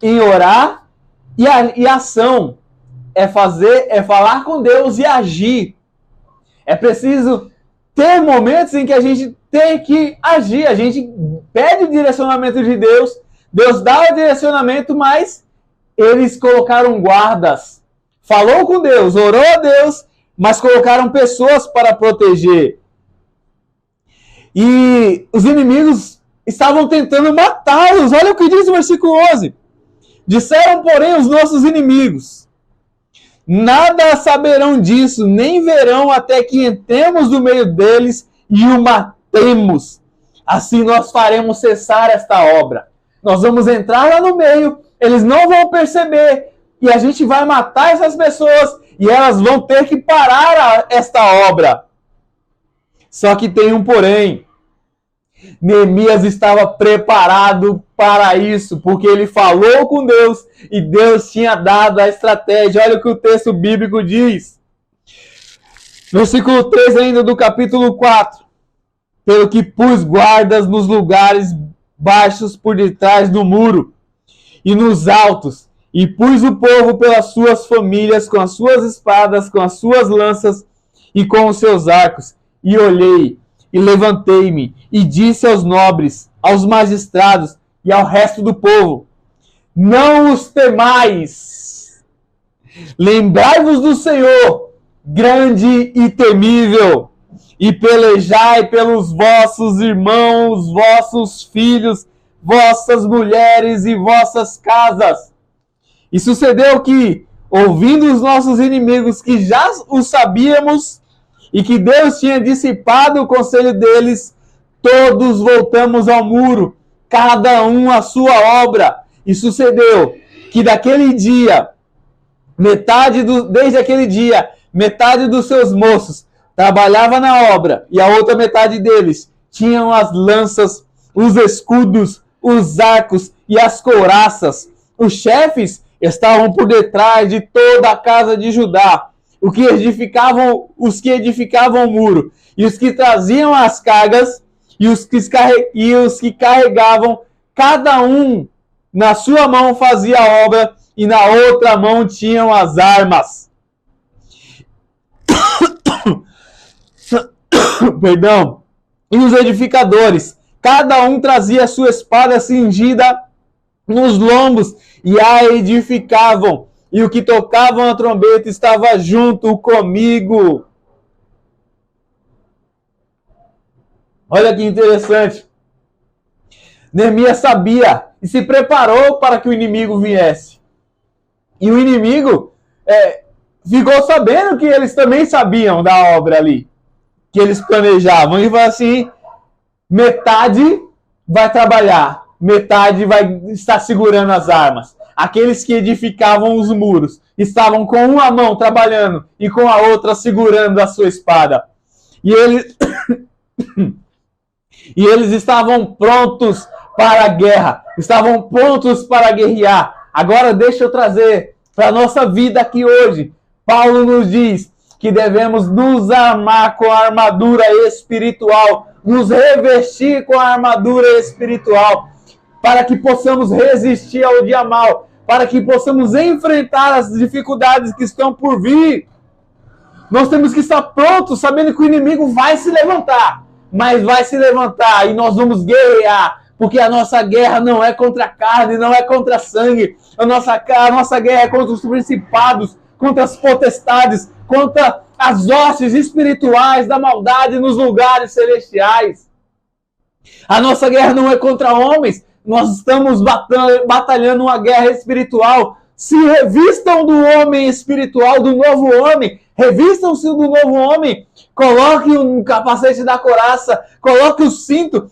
em orar e ação. É falar com Deus e agir. É preciso ter momentos em que a gente tem que agir. A gente pede o direcionamento de Deus, Deus dá o direcionamento, mas eles colocaram guardas. Falou com Deus, orou a Deus, mas colocaram pessoas para proteger. E os inimigos estavam tentando matá-los. Olha o que diz o versículo 11. Disseram, porém, os nossos inimigos: nada saberão disso, nem verão até que entremos no meio deles e o matemos. Assim nós faremos cessar esta obra. Nós vamos entrar lá no meio, eles não vão perceber, e a gente vai matar essas pessoas, e elas vão ter que parar esta obra. Só que tem um porém. Neemias estava preparado para isso, porque ele falou com Deus e Deus tinha dado a estratégia. Olha o que o texto bíblico diz. Versículo 3 ainda do capítulo 4. Pelo que pus guardas nos lugares baixos por detrás do muro e nos altos, e pus o povo pelas suas famílias, com as suas espadas, com as suas lanças e com os seus arcos. E olhei, e levantei-me, e disse aos nobres, aos magistrados e ao resto do povo: não os temais, lembrai-vos do Senhor, grande e temível, e pelejai pelos vossos irmãos, vossos filhos, vossas mulheres e vossas casas. E sucedeu que, ouvindo os nossos inimigos, que já os sabíamos, e que Deus tinha dissipado o conselho deles, todos voltamos ao muro, cada um a sua obra. E sucedeu que daquele dia, desde aquele dia, metade dos seus moços trabalhava na obra, e a outra metade deles tinham as lanças, os escudos, os arcos e as couraças. Os chefes estavam por detrás de toda a casa de Judá, os que edificavam o muro, e os que traziam as cargas, e os que carregavam, cada um na sua mão fazia a obra, e na outra mão tinham as armas. Perdão. E os edificadores, cada um trazia a sua espada cingida nos lombos, e a edificavam. E o que tocavam a trombeta estava junto comigo. Olha que interessante. Neemias sabia e se preparou para que o inimigo viesse. E o inimigo ficou sabendo que eles também sabiam da obra ali, que eles planejavam. E falou assim: metade vai trabalhar, metade vai estar segurando as armas. Aqueles que edificavam os muros estavam com uma mão trabalhando e com a outra segurando a sua espada. E eles estavam prontos para a guerra, estavam prontos para guerrear. Agora deixa eu trazer para a nossa vida aqui hoje. Paulo nos diz que devemos nos armar com a armadura espiritual, nos revestir com a armadura espiritual, para que possamos resistir ao dia mal, para que possamos enfrentar as dificuldades que estão por vir. Nós temos que estar prontos, sabendo que o inimigo vai se levantar, mas vai se levantar e nós vamos guerrear, porque a nossa guerra não é contra a carne, não é contra sangue, a nossa guerra é contra os principados, contra as potestades, contra as hostes espirituais da maldade nos lugares celestiais. A nossa guerra não é contra homens, nós estamos batalhando uma guerra espiritual. Se revistam do homem espiritual, do novo homem. Revistam-se do novo homem. Coloque o capacete da couraça. Coloque o cinto.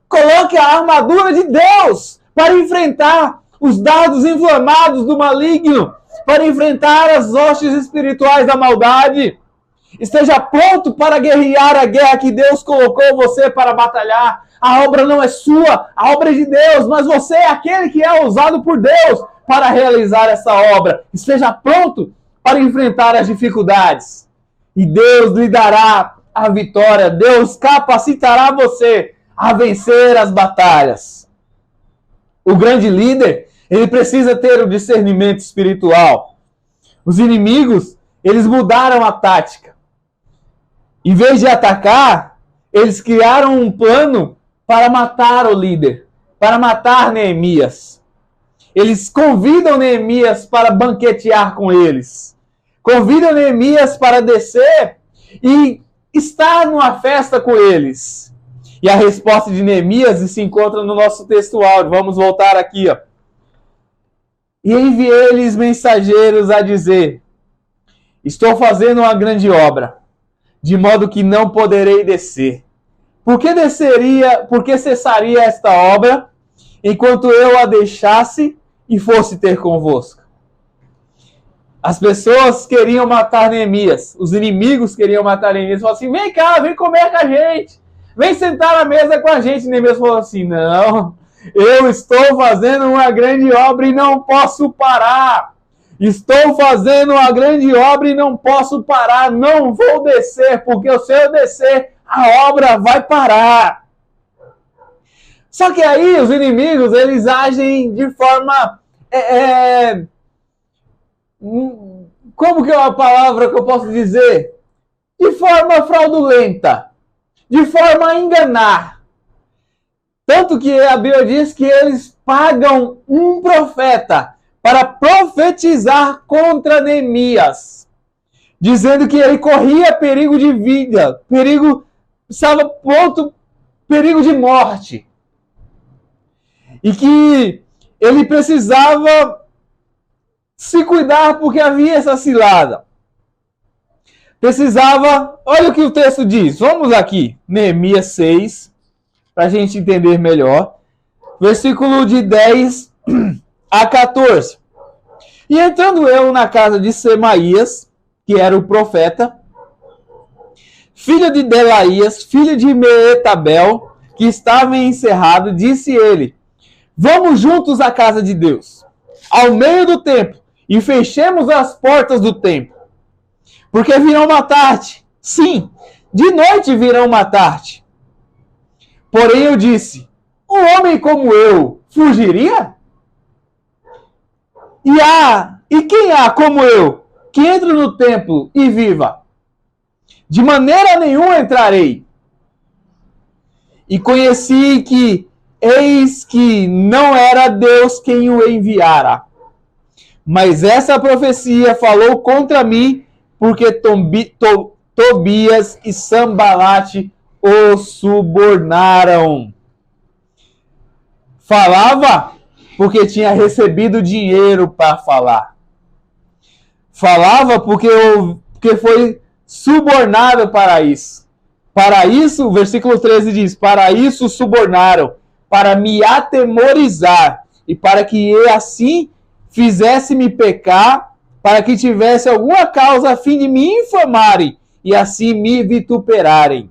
Coloque a armadura de Deus para enfrentar os dardos inflamados do maligno. Para enfrentar as hostes espirituais da maldade. Esteja pronto para guerrear a guerra que Deus colocou você para batalhar. A obra não é sua, a obra é de Deus, mas você é aquele que é usado por Deus para realizar essa obra. Esteja pronto para enfrentar as dificuldades. E Deus lhe dará a vitória. Deus capacitará você a vencer as batalhas. O grande líder, ele precisa ter o discernimento espiritual. Os inimigos, eles mudaram a tática. Em vez de atacar, eles criaram um plano para matar o líder, para matar Neemias. Eles convidam Neemias para banquetear com eles. Convidam Neemias para descer e estar numa festa com eles. E a resposta de Neemias se encontra no nosso texto áudio. Vamos voltar aqui, ó. E enviei-lhes mensageiros a dizer: estou fazendo uma grande obra, de modo que não poderei descer. Por que cessaria esta obra, enquanto eu a deixasse e fosse ter convosco? As pessoas queriam matar Neemias, os inimigos queriam matar Neemias. Falaram assim: vem cá, vem comer com a gente, vem sentar na mesa com a gente. Neemias falou assim: não, eu estou fazendo uma grande obra e não posso parar. Estou fazendo uma grande obra e não posso parar. Não vou descer, porque se eu descer, a obra vai parar. Só que aí os inimigos, eles agem de forma... como que é a palavra que eu posso dizer? De forma fraudulenta. De forma a enganar. Tanto que a Bíblia diz que eles pagam um profeta para profetizar contra Neemias, dizendo que ele corria perigo de vida, estava pronto, perigo de morte, e que ele precisava se cuidar porque havia essa cilada. Precisava, olha o que o texto diz, vamos aqui, Neemias 6, para a gente entender melhor, versículo de 10 a 14. E entrando eu na casa de Semaías, que era o profeta, filho de Delaías, filho de Meetabel, que estava encerrado, disse ele: vamos juntos à casa de Deus, ao meio do templo, e fechemos as portas do templo, porque virão matar-te. Sim, de noite virão matar-te. Porém eu disse: um homem como eu fugiria? E quem há como eu, que entre no templo e viva? De maneira nenhuma entrarei. E conheci que, eis que não era Deus quem o enviara. Mas essa profecia falou contra mim, porque Tobias e Sambalate o subornaram. Falava porque tinha recebido dinheiro para falar. Falava porque foi subornado para isso. Para isso, o versículo 13 diz: para isso subornaram, para me atemorizar, e para que assim fizesse-me pecar, para que tivesse alguma causa a fim de me infamarem, e assim me vituperarem.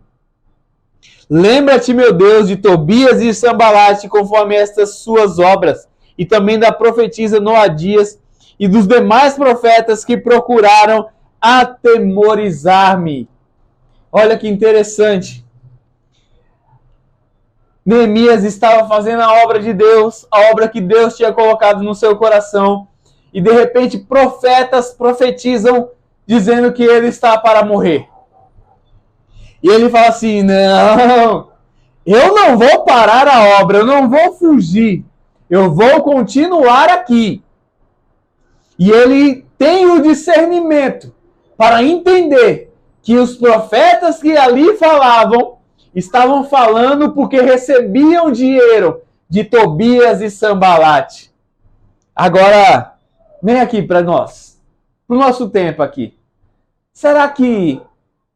Lembra-te, meu Deus, de Tobias e Sambalate, conforme estas suas obras, e também da profetisa Noadias e dos demais profetas que procuraram atemorizar-me. Olha que interessante. Neemias estava fazendo a obra de Deus, a obra que Deus tinha colocado no seu coração, e de repente profetas profetizam dizendo que ele está para morrer. E ele fala assim: não, eu não vou parar a obra, eu não vou fugir, eu vou continuar aqui. E ele tem o discernimento para entender que os profetas que ali falavam estavam falando porque recebiam dinheiro de Tobias e Sambalate. Agora, vem aqui para nós, para o nosso tempo aqui. Será que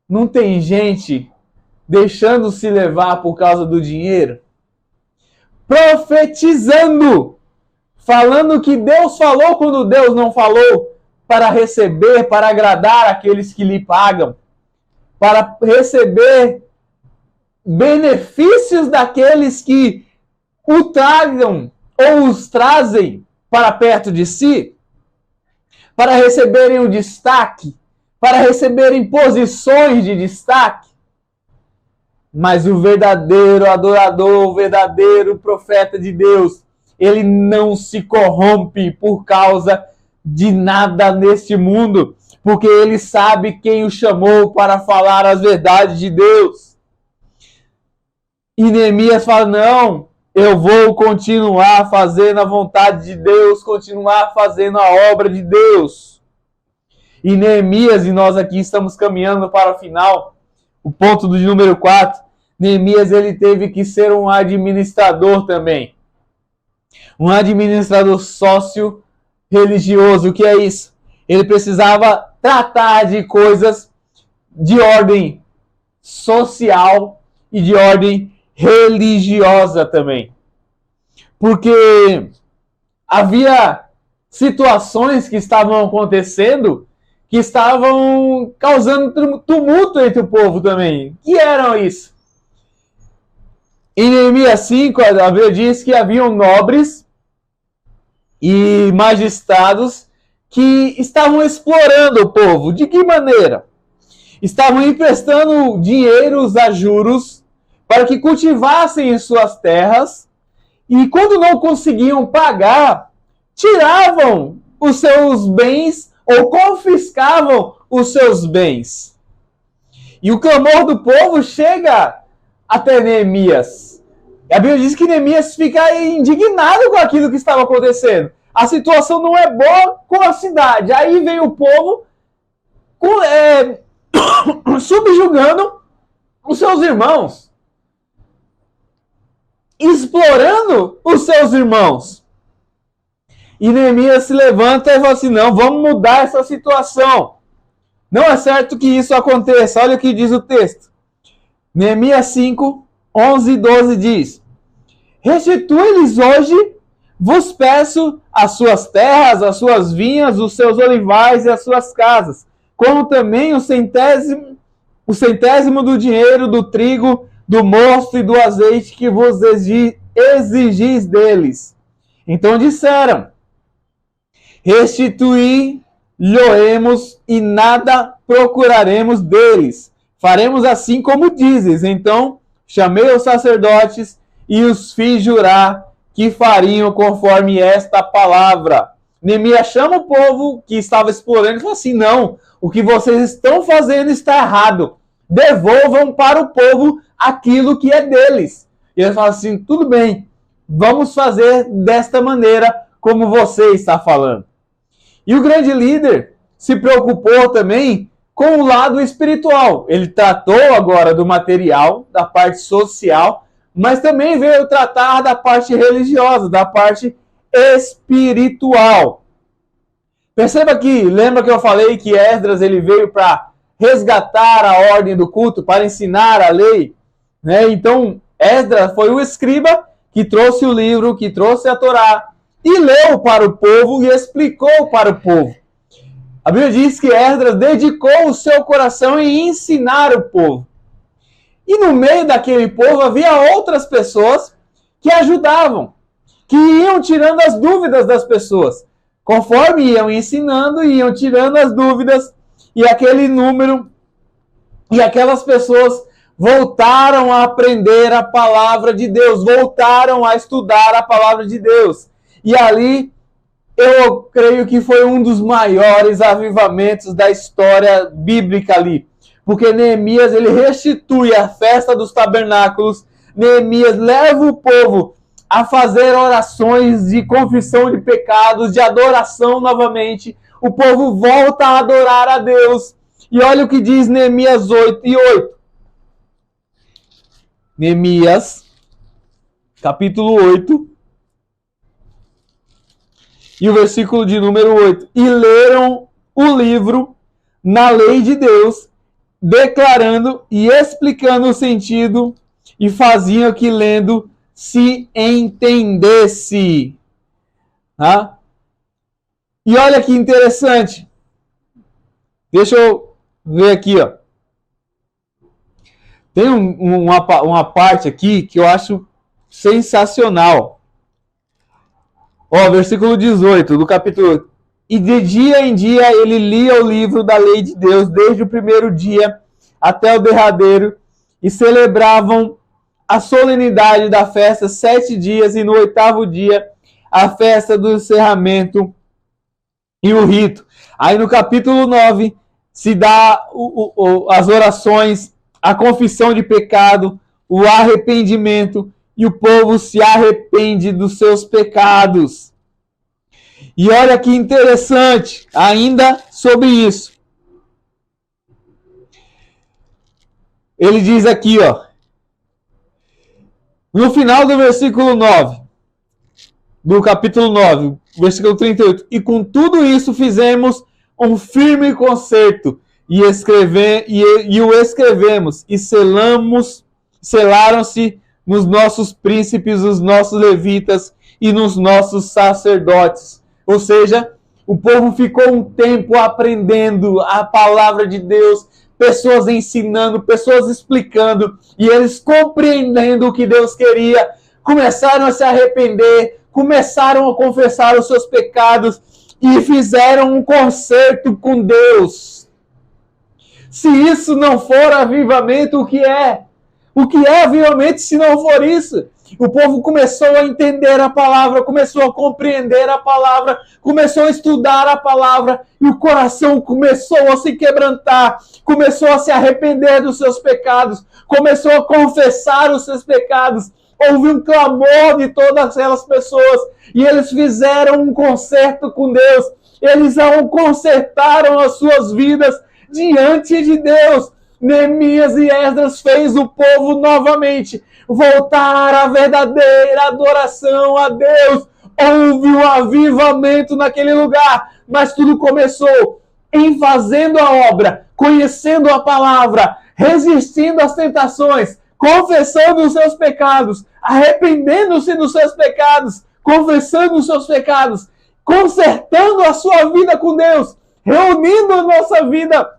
não tem gente deixando se levar por causa do dinheiro? Profetizando, falando que Deus falou quando Deus não falou, para receber, para agradar aqueles que lhe pagam, para receber benefícios daqueles que o tragam ou os trazem para perto de si, para receberem o destaque, para receberem posições de destaque. Mas o verdadeiro adorador, o verdadeiro profeta de Deus, ele não se corrompe por causa de nada neste mundo, porque ele sabe quem o chamou para falar as verdades de Deus. E Neemias fala, não, eu vou continuar fazendo a vontade de Deus, continuar fazendo a obra de Deus. E Neemias, e nós aqui estamos caminhando para o final, o ponto do número 4, Neemias ele teve que ser um administrador também. Um administrador sócio-religioso. O que é isso? Ele precisava tratar de coisas de ordem social e de ordem religiosa também. Porque havia situações que estavam acontecendo que estavam causando tumulto entre o povo também. Que eram isso? Em Neemias 5, a Bíblia diz que haviam nobres e magistrados que estavam explorando o povo. De que maneira? Estavam emprestando dinheiros a juros para que cultivassem em suas terras e quando não conseguiam pagar, tiravam os seus bens ou confiscavam os seus bens. E o clamor do povo chega até Neemias. A Bíblia diz que Neemias fica indignado com aquilo que estava acontecendo. A situação não é boa com a cidade. Aí vem o povo subjugando os seus irmãos. Explorando os seus irmãos. E Neemias se levanta e fala assim, não, vamos mudar essa situação. Não é certo que isso aconteça. Olha o que diz o texto. Neemias 5, 11 e 12 diz, restitui-lhes hoje, vos peço, as suas terras, as suas vinhas, os seus olivais e as suas casas, como também o centésimo do dinheiro, do trigo, do mosto e do azeite que vos exigis deles. Então disseram, restituí-lhe-emos e nada procuraremos deles. Faremos assim como dizes. Então chamei os sacerdotes e os fiz jurar que fariam conforme esta palavra. Neemias chama o povo que estava explorando e fala assim, não, o que vocês estão fazendo está errado. Devolvam para o povo aquilo que é deles. E ele fala assim, tudo bem, vamos fazer desta maneira como você está falando. E o grande líder se preocupou também com o lado espiritual. Ele tratou agora do material, da parte social, mas também veio tratar da parte religiosa, da parte espiritual. Perceba que, lembra que eu falei que Esdras ele veio para resgatar a ordem do culto, para ensinar a lei? Né? Então, Esdras foi o escriba que trouxe o livro, que trouxe a Torá, e leu para o povo e explicou para o povo. A Bíblia diz que Esdras dedicou o seu coração em ensinar o povo. E no meio daquele povo havia outras pessoas que ajudavam, que iam tirando as dúvidas das pessoas. Conforme iam ensinando, iam tirando as dúvidas, e aquele número, e aquelas pessoas voltaram a aprender a palavra de Deus, voltaram a estudar a palavra de Deus. E ali, eu creio que foi um dos maiores avivamentos da história bíblica ali. Porque Neemias, ele restitui a festa dos tabernáculos. Neemias leva o povo a fazer orações de confissão de pecados, de adoração novamente. O povo volta a adorar a Deus. E olha o que diz Neemias 8:8. Neemias, capítulo 8. E o versículo de número 8. E leram o livro na lei de Deus, declarando e explicando o sentido, e faziam que lendo se entendesse. Tá? E olha que interessante. Deixa eu ver aqui, ó. Tem uma parte aqui que eu acho sensacional. Ó, versículo 18 do capítulo 8. E de dia em dia ele lia o livro da lei de Deus, desde o primeiro dia até o derradeiro, e celebravam a solenidade da festa 7 dias, e no 8º dia a festa do encerramento e o rito. Aí no capítulo 9 se dá as orações, a confissão de pecado, o arrependimento, e o povo se arrepende dos seus pecados. E olha que interessante, ainda sobre isso. Ele diz aqui, ó, no final do versículo 9, do capítulo 9, versículo 38, e com tudo isso fizemos um firme concerto, e o escrevemos, e selaram-se nos nossos príncipes, nos nossos levitas e nos nossos sacerdotes. Ou seja, o povo ficou um tempo aprendendo a palavra de Deus, pessoas ensinando, pessoas explicando, e eles compreendendo o que Deus queria, começaram a se arrepender, começaram a confessar os seus pecados e fizeram um concerto com Deus. Se isso não for avivamento, o que é? O que é avivamento se não for isso? O povo começou a entender a palavra, começou a compreender a palavra, começou a estudar a palavra, e o coração começou a se quebrantar, começou a se arrepender dos seus pecados, começou a confessar os seus pecados. Houve um clamor de todas aquelas pessoas, e eles fizeram um concerto com Deus. Eles consertaram as suas vidas diante de Deus. Neemias e Esdras fez o povo novamente voltar à verdadeira adoração a Deus. Houve um avivamento naquele lugar, mas tudo começou em fazendo a obra, conhecendo a palavra, resistindo às tentações, confessando os seus pecados, arrependendo-se dos seus pecados, confessando os seus pecados, consertando a sua vida com Deus, reunindo a nossa vida,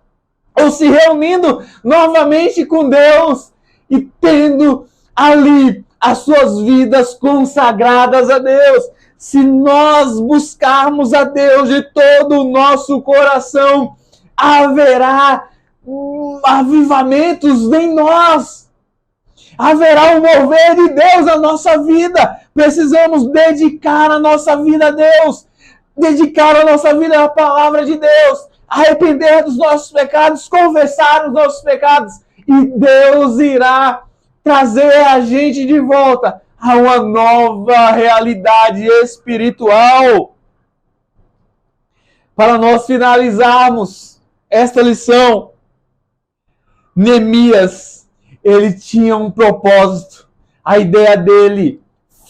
ou se reunindo novamente com Deus e tendo ali as suas vidas consagradas a Deus. Se nós buscarmos a Deus de todo o nosso coração, haverá avivamentos em nós. Haverá um mover de Deus na nossa vida. Precisamos dedicar a nossa vida a Deus. Dedicar a nossa vida à palavra de Deus. Arrepender dos nossos pecados, confessar os nossos pecados. E Deus irá trazer a gente de volta a uma nova realidade espiritual. Para nós finalizarmos esta lição, Neemias, ele tinha um propósito. A ideia dele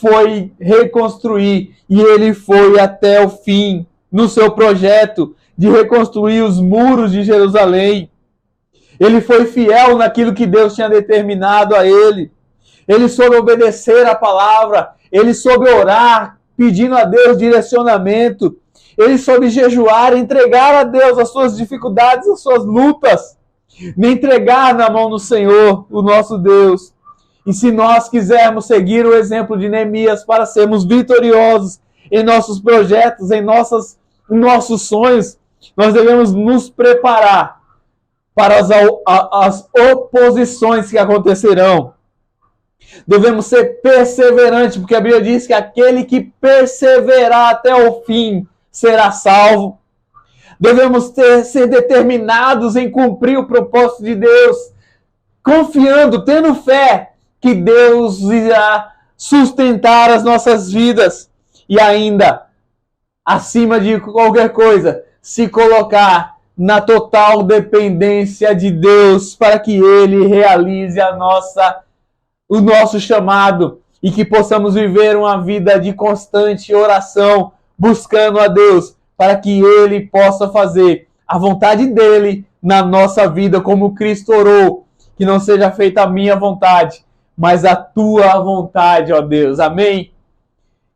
foi reconstruir, e ele foi até o fim no seu projeto de reconstruir os muros de Jerusalém. Ele foi fiel naquilo que Deus tinha determinado a ele. Ele soube obedecer a palavra. Ele soube orar, pedindo a Deus direcionamento. Ele soube jejuar, entregar a Deus as suas dificuldades, as suas lutas. Me entregar na mão do Senhor, o nosso Deus. E se nós quisermos seguir o exemplo de Neemias para sermos vitoriosos em nossos projetos, em nossos sonhos, nós devemos nos preparar para as oposições que acontecerão. Devemos ser perseverantes, porque a Bíblia diz que aquele que perseverar até o fim será salvo. Devemos ser determinados em cumprir o propósito de Deus, confiando, tendo fé que Deus irá sustentar as nossas vidas. E ainda, acima de qualquer coisa, se colocar na total dependência de Deus para que Ele realize o nosso chamado e que possamos viver uma vida de constante oração, buscando a Deus para que Ele possa fazer a vontade dEle na nossa vida, como Cristo orou, que não seja feita a minha vontade, mas a Tua vontade, ó Deus. Amém?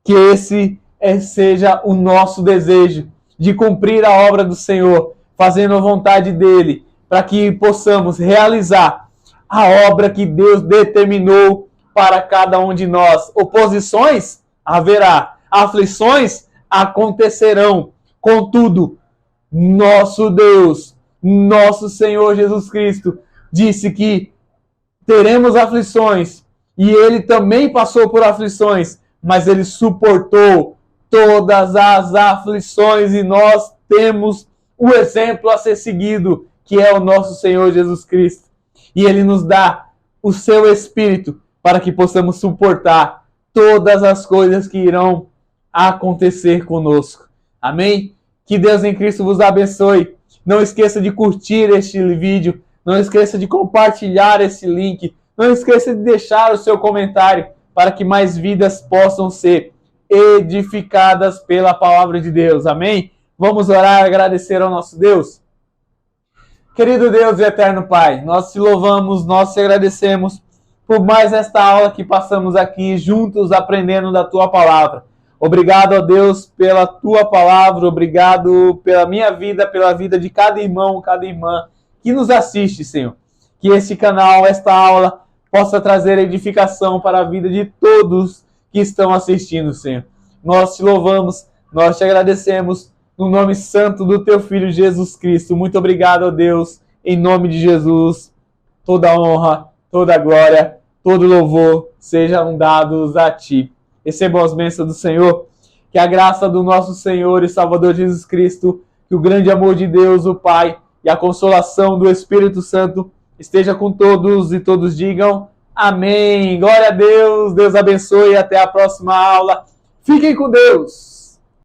Que esse seja o nosso desejo, de cumprir a obra do Senhor, fazendo a vontade dEle, para que possamos realizar a obra que Deus determinou para cada um de nós. Oposições haverá, aflições acontecerão. Contudo, nosso Deus, nosso Senhor Jesus Cristo, disse que teremos aflições, e ele também passou por aflições, mas ele suportou todas as aflições, e nós temos o exemplo a ser seguido, que é o nosso Senhor Jesus Cristo. E ele nos dá o seu Espírito para que possamos suportar todas as coisas que irão acontecer conosco. Amém? Que Deus em Cristo vos abençoe. Não esqueça de curtir este vídeo, não esqueça de compartilhar esse link, não esqueça de deixar o seu comentário para que mais vidas possam ser edificadas pela palavra de Deus. Amém? Vamos orar e agradecer ao nosso Deus. Querido Deus e eterno Pai, nós te louvamos, nós te agradecemos por mais esta aula que passamos aqui juntos aprendendo da tua palavra. Obrigado, ó Deus, pela tua palavra, obrigado pela minha vida, pela vida de cada irmão, cada irmã que nos assiste, Senhor. Que este canal, esta aula, possa trazer edificação para a vida de todos que estão assistindo, Senhor. Nós te louvamos, nós te agradecemos, no nome santo do teu Filho Jesus Cristo. Muito obrigado, ó Deus, em nome de Jesus. Toda honra, toda glória, todo louvor sejam dados a ti. Recebam as bênçãos do Senhor, que a graça do nosso Senhor e Salvador Jesus Cristo, que o grande amor de Deus, o Pai, e a consolação do Espírito Santo esteja com todos e todos digam amém. Glória a Deus, Deus abençoe e até a próxima aula. Fiquem com Deus.